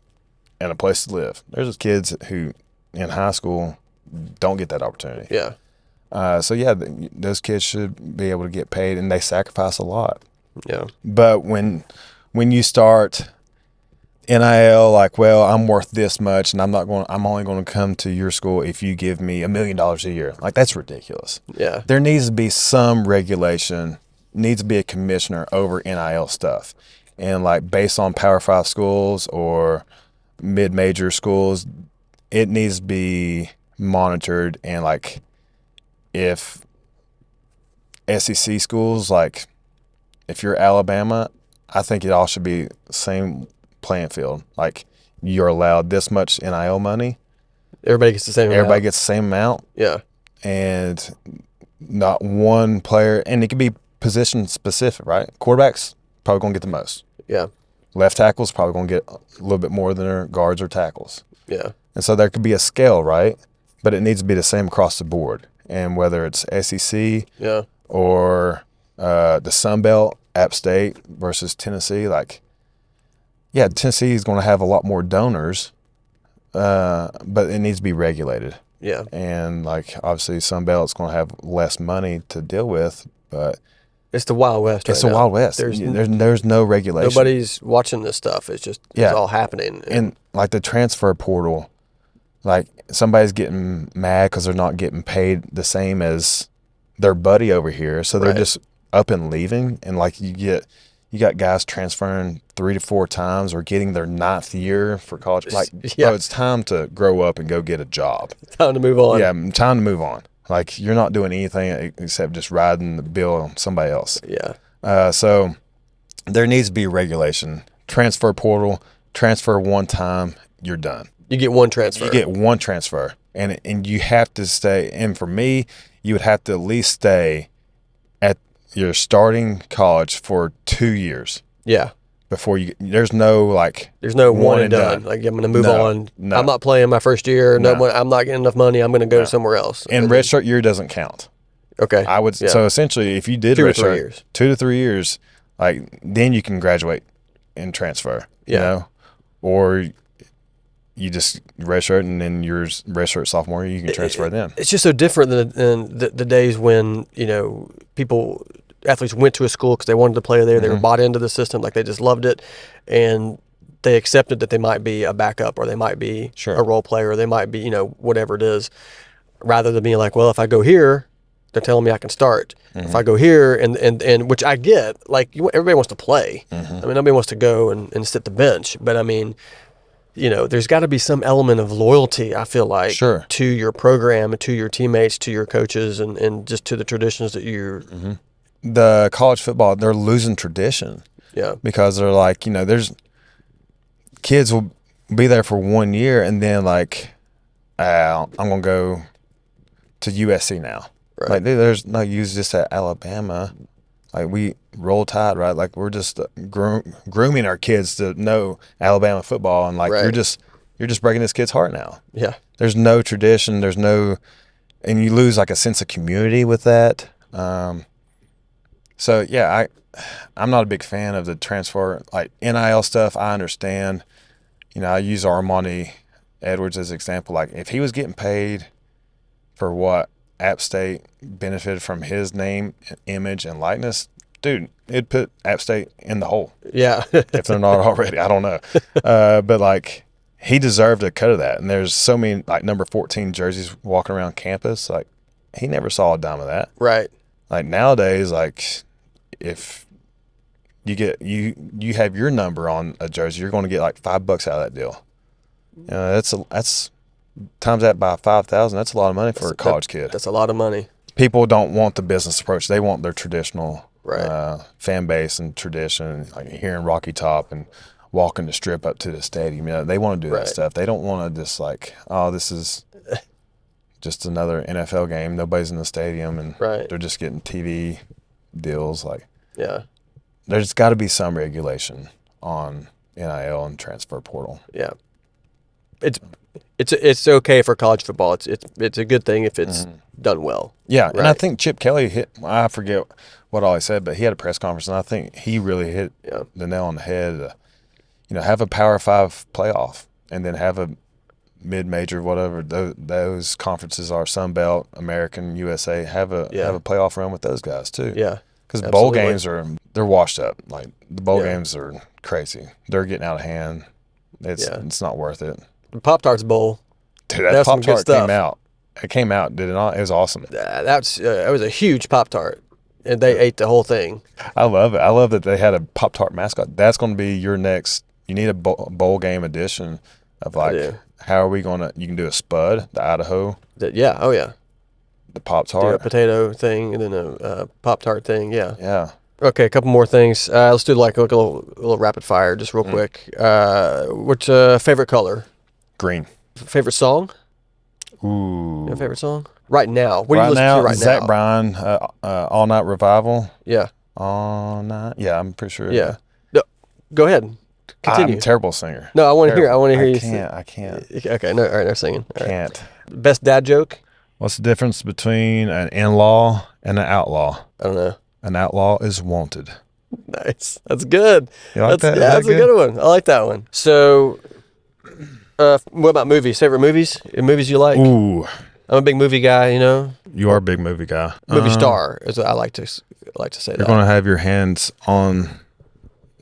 and a place to live. There's kids who in high school don't get that opportunity. yeah, So yeah, those kids should be able to get paid, and they sacrifice a lot. yeah, But when you start NIL, like, well, I'm worth this much, and I'm only going to come to your school if you give me $1 million a year. Like, that's ridiculous. yeah, There needs to be some regulation. Needs to be a commissioner over NIL stuff, and like based on Power 5 schools or mid-major schools, it needs to be monitored. And like, if SEC schools, like if you're Alabama, I think it all should be same playing field. Like, you're allowed this much NIL money. everybody gets the same. Everybody amount. gets the same amount, Yeah, and not one player. And it could be position specific, right? Quarterbacks probably gonna get the most. yeah, Left tackles probably gonna get a little bit more than their guards or tackles. yeah, And so there could be a scale, right? But it needs to be the same across the board. And whether it's SEC yeah, or the Sun Belt, App State versus Tennessee, like, yeah, Tennessee is going to have a lot more donors, but it needs to be regulated. yeah. And like, obviously, Sun Belt's going to have less money to deal with, but It's the Wild West. it's right the now. Wild West. There's no regulation. Nobody's watching this stuff. It's just Yeah. it's all happening. And like the transfer portal, like somebody's getting mad because they're not getting paid the same as their buddy over here, so they're Right. just up and leaving. And like you got guys transferring 3 to 4 times or getting their 9th year for college. Like, Yeah. bro, it's time to grow up and go get a job. time to move on. Yeah, time to move on. Like, you're not doing anything except just riding the bill on somebody else. Yeah. So there needs to be regulation. Transfer portal, transfer one time, you're done. You get one transfer. You get one transfer, and you have to stay. And for me, you would have to at least stay at your starting college for 2 years Yeah. before you. There's no like. There's no one One and and done. done. Like, I'm going to move No, on. no. I'm not playing my first year. No, No. I'm not getting enough money. I'm going to go somewhere else. And redshirt year doesn't count. Okay. I would. Yeah. So essentially, if you did 2 or 3 redshirt, years. 2 to 3 years, like, then you can graduate and transfer. You Yeah. know, or you just redshirt and then your redshirt sophomore year, you can transfer then. It's just so different than the days when, athletes went to a school because they wanted to play there. They were bought into the system. Like, they just loved it. And they accepted that they might be a backup, or they might be Sure. a role player, or they might be, whatever it is, rather than being like, well, if I go here, they're telling me I can start. If I go here, and which I get, like, everybody wants to play. I mean, nobody wants to go and sit the bench. But I mean, there's got to be some element of loyalty, I feel like, Sure. to your program, to your teammates, to your coaches, and just to the traditions that you're. The college football, they're losing tradition Yeah. because they're like, there's kids will be there for 1 year and then like, I'm gonna go to USC now. Right. Like, there's no use just at Alabama. Like, we roll tide, right? Like, we're just grooming our kids to know Alabama football, and like, Right. you're just breaking this kid's heart now. Yeah. There's no tradition. There's no, and you lose like a sense of community with that. So yeah, I'm not a big fan of the transfer, like NIL stuff. I understand. I use Armani Edwards as an example. Like, if he was getting paid for what App State benefited from his name, image, and likeness, dude, it'd put App State in the hole Yeah. if they're not already. I don't know. But like, he deserved a cut of that. And there's so many like number 14 jerseys walking around campus. Like, he never saw a dime of that. Right. Like, nowadays, like, if you get you have your number on a jersey, you're going to get like $5 out of that deal. That's times that by 5,000. That's a lot of money for a college kid. That's a lot of money. People don't want the business approach; they want their traditional fan base and tradition, like hearing Rocky Top and walking the strip up to the stadium. They want to do that stuff. They don't want to just like, oh, this is just another NFL game. Nobody's in the stadium, and they're just getting TV deals. Like, there's got to be some regulation on NIL and transfer portal. Yeah, it's okay for college football. It's a good thing if it's done well. Yeah, and I think Chip Kelly I forget what all he said, but he had a press conference, and I think he really hit the nail on the head. Have a Power 5 playoff, and then have a mid-major, whatever those conferences are, Sun Belt, American, USA, have a playoff run with those guys too. Yeah, because bowl games they're washed up. Like the bowl games are crazy. They're getting out of hand. It's not worth it. The Pop-Tarts Bowl. Dude, that Pop-Tart came out. It came out, did it not? It was awesome. That was a huge Pop-Tart, and they ate the whole thing. I love it. I love that they had a Pop-Tart mascot. That's going to be your next. You need a bowl game edition of how are we going to? You can do a Spud, the Idaho. The Pop-Tart. A potato thing, and then a Pop-Tart thing. Yeah. Yeah. Okay, a couple more things. Let's do like a little rapid fire, just real quick. What's favorite color? Green. Favorite song? Ooh. Your favorite song? Right now. What are you listening to right now? Zach Bryan, All Night Revival. Yeah. All Night. Yeah, I'm pretty sure. Yeah. No, go ahead. Continue. I'm a terrible singer. No, I want to hear. I can't. Okay. No. All right. No singing. All right. Can't. Best dad joke? What's the difference between an in-law and an outlaw? I don't know. An outlaw is wanted. Nice. That's good. You like that? Yeah, that's a good one. I like that one. So, what about movies? Favorite movies? Movies you like? Ooh. I'm a big movie guy. You are a big movie guy. Movie star is what I like to say. You're going to have your hands on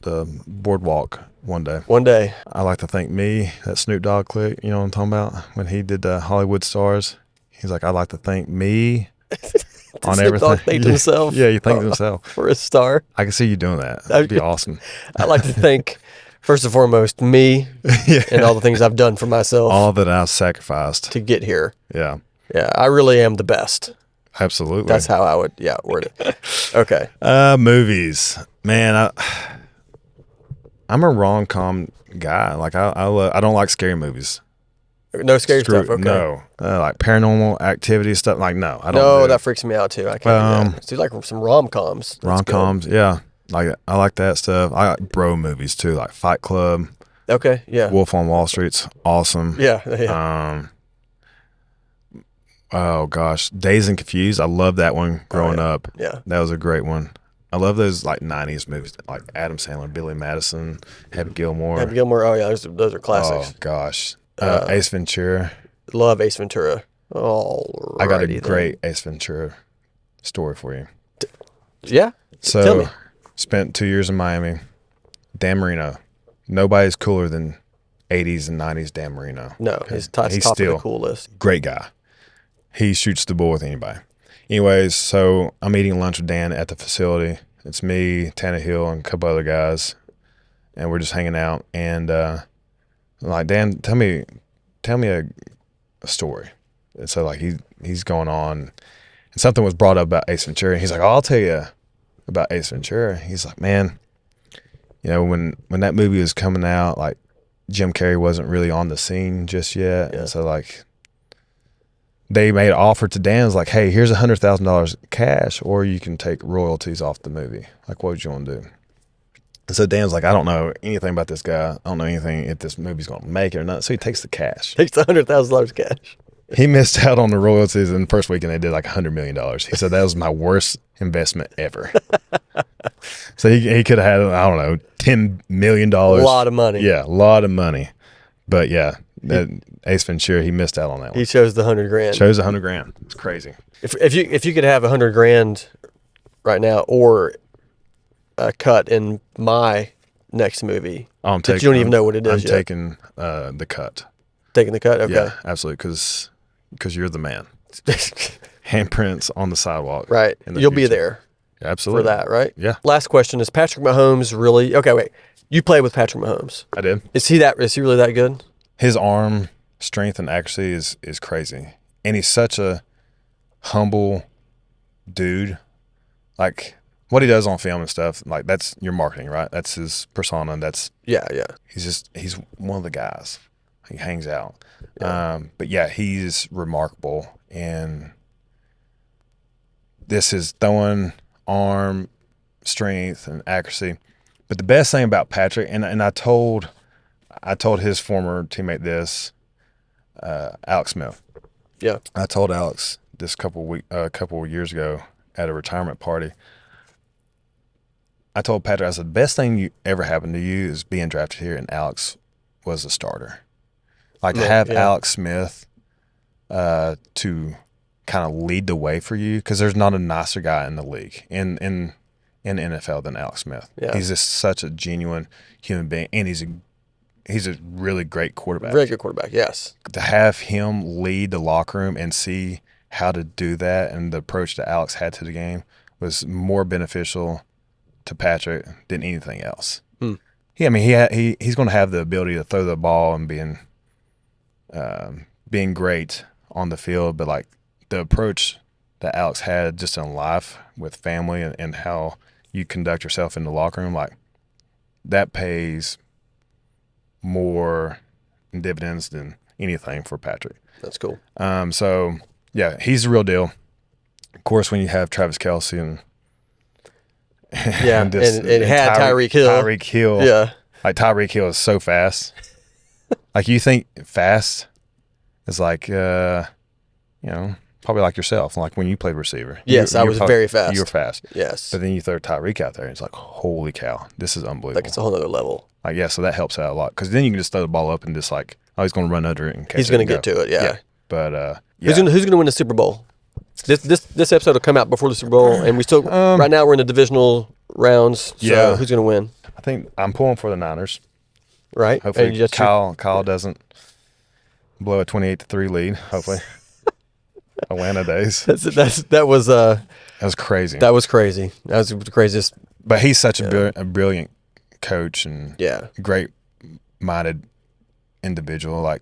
the boardwalk one day. One day. I like to thank me, that Snoop Dogg clip, you know what I'm talking about? When he did Hollywood Stars, he's like, I like to thank me on Snoop everything. Dogg thanked himself. Yeah, he thanked himself. For a star. I can see you doing that. That'd be awesome. I like to thank, first and foremost, me and all the things I've done for myself. All that I've sacrificed. To get here. Yeah. Yeah, I really am the best. Absolutely. That's how I would, word it. Okay. Movies. Man, I'm a rom-com guy. Like, I don't like scary movies. No scary stuff. Okay. No, like paranormal activity stuff. Like, no, I don't. No, that freaks me out too. I can't do that. So you like some rom-coms? Rom-coms, yeah. Like, I like that stuff. I like bro movies too, like Fight Club. Okay, yeah. Wolf on Wall Street's awesome. Yeah. Oh gosh, Dazed and Confused. I love that one growing up. Yeah, that was a great one. I love those like '90s movies, like Adam Sandler, Billy Madison, Happy Gilmore. Oh yeah, those are classics. Oh gosh. Ace Ventura. Love Ace Ventura. Oh, I got a great Ace Ventura story for you. Yeah. So, tell me. Spent 2 years in Miami. Dan Marino. Nobody's cooler than 80s and 90s Dan Marino. No, he's top of the cool list. Great guy. He shoots the bull with anybody. Anyways, so I'm eating lunch with Dan at the facility. It's me, Tannehill, and a couple other guys, and we're just hanging out. And I'm like, Dan, tell me a story. And so like he's going on, and something was brought up about Ace Ventura. And he's like, oh, I'll tell you about Ace Ventura. He's like, man, when that movie was coming out, like Jim Carrey wasn't really on the scene just yet, and so like they made an offer to Dan. It was like, hey, here's $100,000 cash, or you can take royalties off the movie. Like, what would you want to do? And so Dan's like, I don't know anything about this guy. I don't know anything if this movie's going to make it or not. So he takes the cash. Takes the $100,000 cash. He missed out on the royalties in the first weekend. They did like $100 million. He said that was my worst investment ever. So he could have had, I don't know, $10 million. A lot of money. Yeah, a lot of money. But yeah, that Ace Ventura, he missed out on that one. He chose the $100,000. Chose $100,000. It's crazy. If you could have $100,000 right now, or a cut in my next movie, you don't even know what it is. I'm taking the cut. Taking the cut. Okay. Yeah, absolutely, because you're the man. Handprints on the sidewalk. Right. You'll be there. Absolutely. For that, right? Yeah. Last question: is Patrick Mahomes really? Okay, wait. You played with Patrick Mahomes. I did. Is he really that good? His arm strength and accuracy is crazy, and he's such a humble dude. Like, what he does on film and stuff, like that's your marketing, right? That's his persona. Yeah. He's one of the guys. He hangs out. Yeah. But yeah, he's remarkable. And this is throwing arm strength and accuracy. But the best thing about Patrick, and I told his former teammate this, Alex Smith. Yeah. I told Alex this couple of years ago at a retirement party. I told Patrick, I said, the best thing you ever happened to you is being drafted here, and Alex was a starter. Like to have Alex Smith to kind of lead the way for you, because there's not a nicer guy in the league in NFL than Alex Smith. Yeah. He's just such a genuine human being, and he's a really great quarterback. Very good quarterback, yes. To have him lead the locker room and see how to do that, and the approach that Alex had to the game was more beneficial to Patrick than anything else. He's going to have the ability to throw the ball and being great on the field, but like the approach that Alex had just in life with family and how you conduct yourself in the locker room, like that pays more dividends than anything for Patrick. That's cool. So yeah, he's the real deal. Of course, when you have Travis Kelce and and had Tyreek Hill. Tyreek Hill. Yeah. Like Tyreek Hill is so fast. Like you think fast is like probably like yourself, like when you played receiver. Yes, I was very fast. You were fast. Yes. But then you throw Tyreek out there and it's like, holy cow, this is unbelievable. Like it's a whole other level. Like, yeah, so that helps out a lot, because then you can just throw the ball up and just like, oh, he's going to run under it and catch it. He's going to get to it, yeah. But who's going to win the Super Bowl? This episode will come out before the Super Bowl, and we still right now we're in the divisional rounds. So who's going to win? I think I'm pulling for the Niners. Right. Hopefully Kyle doesn't blow a 28-3 lead. Hopefully. Atlanta days. That was crazy. That was crazy. That was the craziest. But he's such a brilliant coach and great-minded individual. Like,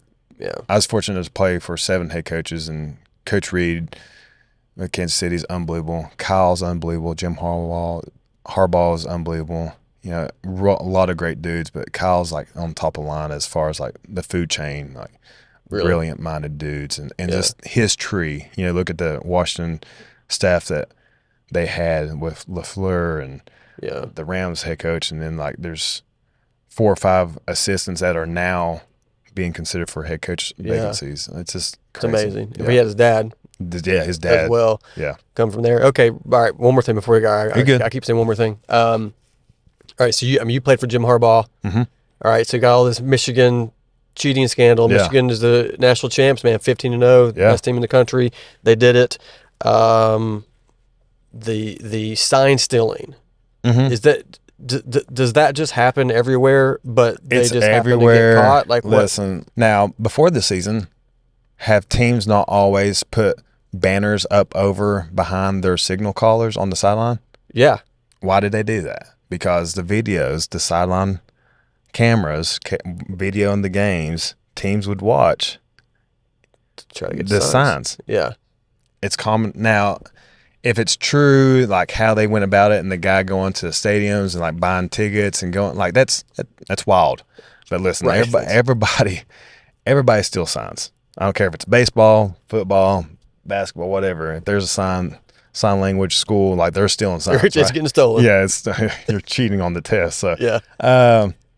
I was fortunate to play for 7 head coaches, and Coach Reed at Kansas City is unbelievable. Kyle's unbelievable. Jim Harbaugh is unbelievable. You know, a lot of great dudes, but Kyle's like on top of the line as far as like the food chain, like brilliant minded dudes, and just his tree. You know, look at the Washington staff that they had with LaFleur and the Rams head coach, and then like there's 4 or 5 assistants that are now being considered for head coach vacancies. It's just crazy. It's amazing. Yeah. He had his dad. His dad as well. Yeah, come from there. Okay, all right. One more thing before we go. You're good. I keep saying one more thing. All right, so you played for Jim Harbaugh. Mm-hmm. All right, so you got all this Michigan cheating scandal. Yeah. Michigan is the national champs, man, 15-0, best team in the country. They did it. The sign stealing, is that does that just happen everywhere? But they it's just everywhere. happen to get caught. Like, listen, now before the season, have teams not always put banners up over behind their signal callers on the sideline? Yeah. Why did they do that? Because the videos, the sideline cameras, video in the games, teams would watch try to get the signs. Yeah. It's common. Now, if it's true, like how they went about it and the guy going to stadiums and like buying tickets and going, like that's wild. But listen, everybody steals signs. I don't care if it's baseball, football, basketball, whatever. If there's a sign language school, like they're stealing signs. It's getting stolen. Yeah, you're cheating on the test. So yeah.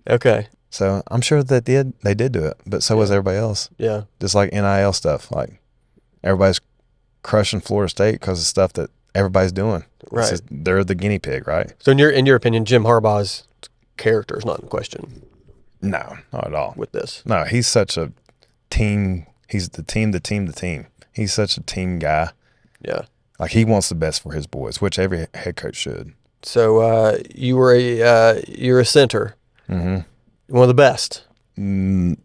Okay. So I'm sure that they did do it, but so was everybody else. Yeah. Just like NIL stuff, like everybody's crushing Florida State because of stuff that everybody's doing. Right. They're the guinea pig, right? So in your opinion, Jim Harbaugh's character is not in question. No, not at all. With this. No, he's such a team. He's the team. He's such a team guy. Yeah. Like he wants the best for his boys, which every head coach should. So you're a center. Mm-hmm. One of the best. No.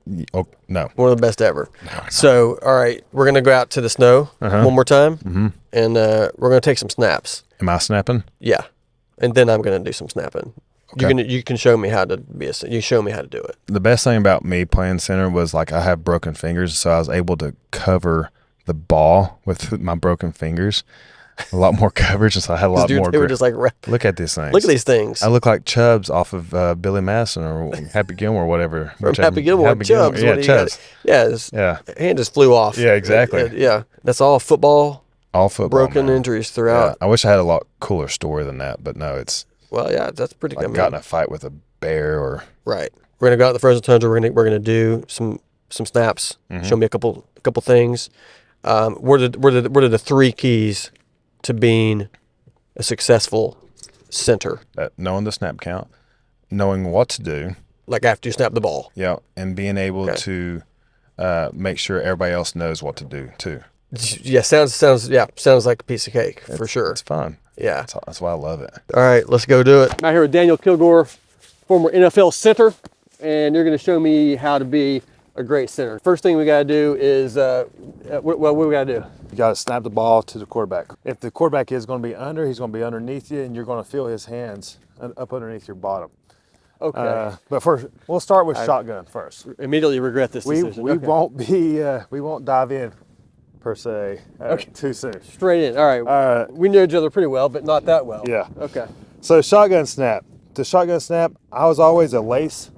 One of the best ever. No. So, all right, we're going to go out to the snow one more time, and we're going to take some snaps. Am I snapping? Yeah. And then I'm going to do some snapping. Okay. You can show me how to you show me how to do it. The best thing about me playing center was like I have broken fingers, so I was able to cover the ball with my broken fingers. a lot more coverage, and so I had a lot more They were grip. just like, Look at these things. look at these things. I look like Chubbs off of Billy Madison or Happy Gilmore, or whatever. From Happy Gilmore, Chubbs. Yeah, Chubbs. Yeah, his Yeah, hand just flew off. yeah, exactly. Yeah, that's all football. All football. Broken man. injuries throughout. Yeah. I wish I had a lot cooler story than that, but no, it's Well, yeah, that's pretty like good. got in a fight with a bear or Right. We're gonna go out in the frozen tundra. We're gonna do some snaps. Mm-hmm. Show me a couple things. What are the 3 keys to being a successful center? knowing the snap count, knowing what to do. Like after you snap the ball. Yeah, and being able Okay. to make sure everybody else knows what to do too. Yeah, sounds like a piece of cake for sure. It's fun. Yeah. That's why I love it. All right, let's go do it. I'm out here with Daniel Kilgore, former NFL center, and you're going to show me how to be a great center. First thing we got to do is, what we got to do? You got to snap the ball to the quarterback. If the quarterback is going to be under, he's going to be underneath you, and you're going to feel his hands up underneath your bottom. Okay. But first, we'll start with shotgun first. Immediately regret this decision. We Okay. we won't dive in per se too soon. Straight in. All right. We know each other pretty well, but not that well. Yeah. Okay. So shotgun snap. To shotgun snap, I was always a lace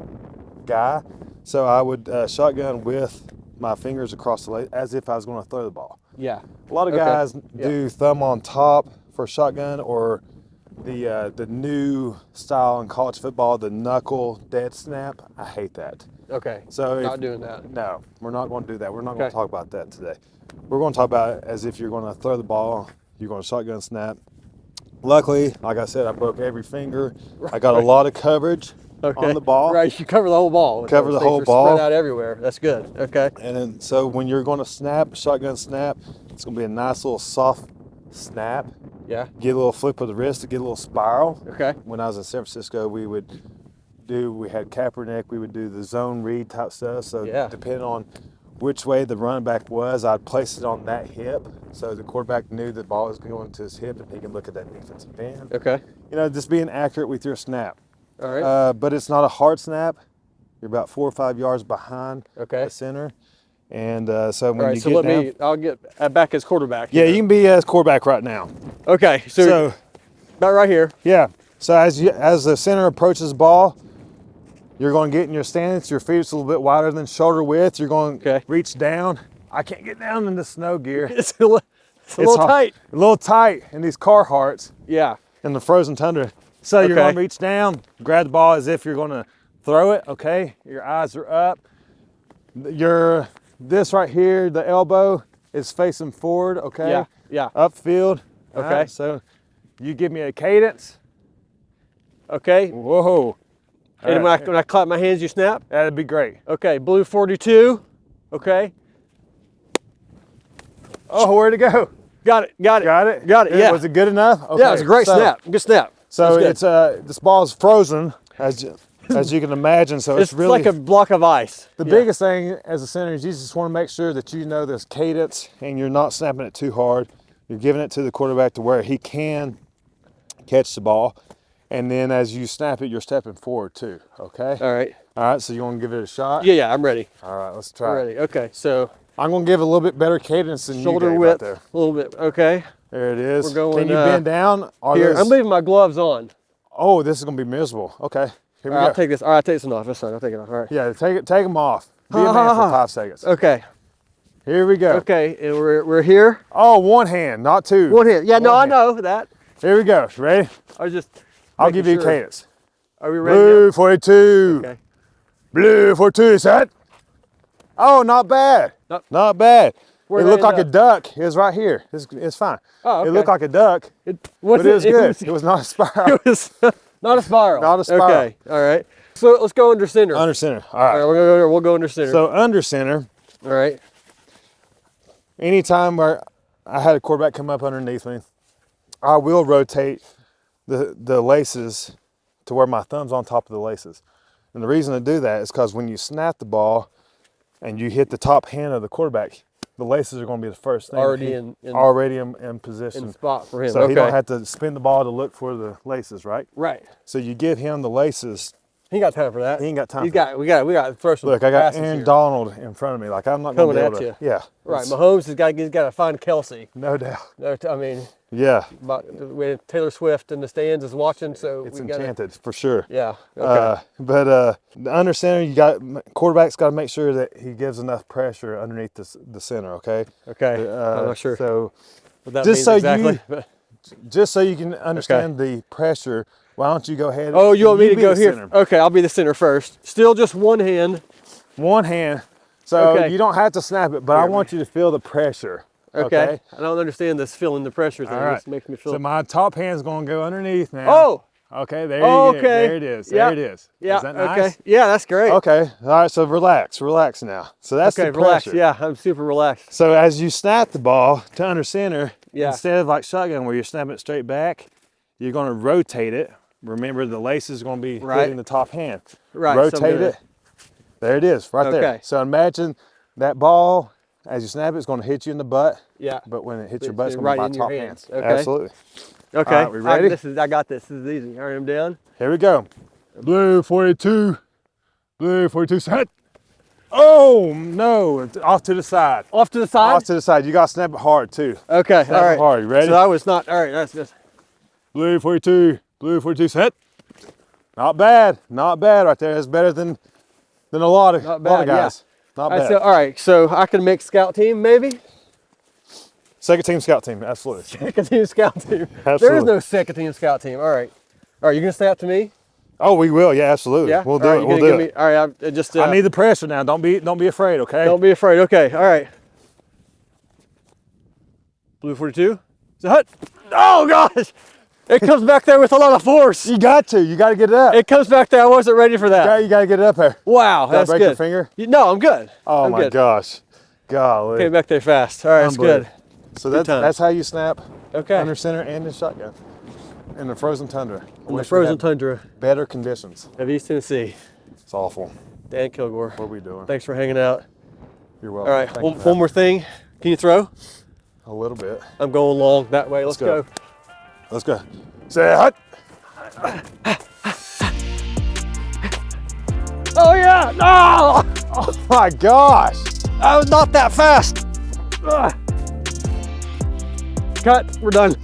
guy, so I would shotgun with my fingers across the lace as if I was going to throw the ball. Yeah. A lot of Okay. guys Yeah. do thumb on top for shotgun, or the new style in college football, the knuckle dead snap. I hate that. Okay. So Not doing that. No, we're not going to do that. We're not going Okay. to talk about that today. We're going to talk about it as if you're going to throw the ball, you're going to shotgun snap. Luckily, like I said, I broke every finger. I got a lot of coverage on the ball. Right. You cover the whole ball. Cover the Things whole are ball. Spread out everywhere. That's good. Okay. And then, so when you're going to snap, shotgun snap, it's going to be a nice little soft snap. Yeah. Get a little flip of the wrist to get a little spiral. Okay. When I was in San Francisco, we had Kaepernick, we would do the zone read type stuff. So Yeah. depending on which way the running back was, I'd place it on that hip. So the quarterback knew the ball was going to his hip and he could look at that defensive end. Okay. You know, just being accurate with your snap. All right. But it's not a hard snap. You're about 4 or 5 yards behind Okay. the center. And so when All right. you So get let down, me. I'll get back as quarterback. yeah, here. you can be as quarterback right now. Okay. So about right here. Yeah. So as the center approaches the ball, you're going to get in your stance. Your feet's a little bit wider than shoulder width. You're going to Okay. reach down. I can't get down in the snow gear. It's a little hard- tight. A little tight in these Carhartts Yeah. in the frozen tundra. So you're Okay. going to reach down, grab the ball as if you're going to throw it. Okay. Your eyes are up. This right here, the elbow is facing forward. Okay. Yeah. Yeah. Upfield. All Okay. right, so you give me a cadence. Okay. Whoa. And All right. when I clap my hands, you snap. That'd be great. Okay. Blue 42. Okay. Oh, where'd it go? Got it. Got it. Got it? Got it. Yeah. Was it good enough? Okay. Yeah. It's a great snap. Good snap. So That's good. it's this ball is frozen as you can imagine. So It's really like a block of ice. the Yeah. biggest thing as a center is you just want to make sure that you know this cadence and you're not snapping it too hard. You're giving it to the quarterback to where he can catch the ball. And then as you snap it, you're stepping forward too. Okay. All right. All right. So you want to give it a shot? Yeah. Yeah. I'm ready. All right. Let's I'm try. ready. Okay. So I'm going to give it a little bit better cadence than shoulder you gave width, right there. a little bit. Okay. There it is. We're going, Can you bend down? Are Here. those- I'm leaving my gloves on. Oh, this is going to be miserable. Okay. Here we All right, go. I'll take this. All right. I'll take this one off. That's fine. I'll take it off. All right. Yeah, take them off. Be a man for 5 seconds. Okay. Here we go. Okay. And we're here. Oh, one hand, not two. One hand. Yeah. No, One I hand. know that. Here we go. Ready? I was just. I'll making give you a sure. cadence. Are we ready? Blue 42. now? Okay. Blue 42. Set. Oh, not bad. Not bad. Where'd It I looked end like a duck. It was right here. It's fine. Oh, okay. It looked like a duck, It but it was good. It was not a spiral. It was not a spiral. Not a spiral. Okay. All right. So let's go under center. Under center. All All right. right. We'll go under center. So under center, all right. anytime where I had a quarterback come up underneath me, I will rotate the laces to where my thumb's on top of the laces. And the reason to do that is because when you snap the ball and you hit the top hand of the quarterback, the laces are going to be the first thing. Already in position. spot for him. So okay. he don't have to spin the ball to look for the laces, right? Right. So you give him the laces. He ain't got time for that. He ain't got time. We got to throw some. Look, I got passes Aaron here. Donald in front of me. Like I'm not going to Coming be able at to. Yeah. Right. it's- Mahomes he's got to find Kelsey. No doubt. No, I mean. Yeah, With Taylor Swift in the stands is watching, so it's we gotta, enchanted for sure. yeah. Okay. But the under center, quarterback's got to make sure that he gives enough pressure underneath the center. Okay. Okay. I'm not sure So what that just means so exactly. just so you can understand the pressure, why don't you go ahead? Oh, you want me to be go the here? center. Okay, I'll be the center first. Still just one hand. One hand. So Okay. you don't have to snap it, but I want you to feel the pressure. Okay. I don't understand this feeling the pressure thing. All right. It just makes me feel. So my top hand's going to go underneath now. Oh. Okay, there Oh, you go. okay. There it is. Yeah. There it is. Yeah. Is that nice? Okay. Yeah, that's great. Okay. All right. So relax now. So that's Okay, the relax. pressure. Yeah, I'm super relaxed. So as you snap the ball to under center, Yeah. instead of like shotgun where you're snapping it straight back, you're going to rotate it. Remember, the lace is going to be Right. hitting the top hand. Right. so I'm Rotate gonna- it. There it is, right there. Okay. So imagine that ball, as you snap it, it's going to hit you in the butt. Yeah. But when it hits your It's butt, it's going right to be in by your top hands. hand. Okay. Absolutely. Okay. All right, we ready? I got this. This is easy. All right, I'm down. Here we go. Blue 42. Blue 42 set. Oh, no. It's off to the side. Off to the side. Off to the side. You got to snap it hard, too. Okay. Snap all right. it hard. You ready? So I was not. All right. That's just. Blue 42. Blue 42 set. Not bad. Not bad right there. That's better than a lot of, Not lot of bad, yeah. guys. Not All right, bad. so, all right. So I can make scout team maybe. Second team scout team. Absolutely. Second team scout team. There is Absolutely. no second team scout team. All right. All right. You gonna stay up to me? Oh, we will. Yeah, absolutely. Yeah. We'll All do right, it. you We'll gonna do give it. me- all right. I just. I need the pressure now. Don't be afraid, okay? Don't be afraid. Okay. All right. Blue 42. So hut. Oh gosh! It comes back there with a lot of force. You got to get it up. It comes back there. I wasn't ready for that. You got to get it up there. Wow, Did I that's break good. your finger? No, I'm good. Oh I'm my good. gosh. Golly. Came back there fast. All right, that's good. So Good times. that's how you snap Okay. under center and in shotgun in the frozen tundra. In the Wish we frozen had tundra better conditions. of East Tennessee. It's awful. Dan Kilgore. What are we doing? Thanks for hanging out. You're All welcome. right, Thank you for one more thing. Can you throw? having me. A little bit. I'm going long that way. Let's go. go. Let's go. Say hut. Oh yeah! No! Oh my gosh. I was not that fast. Ugh. Cut. We're done.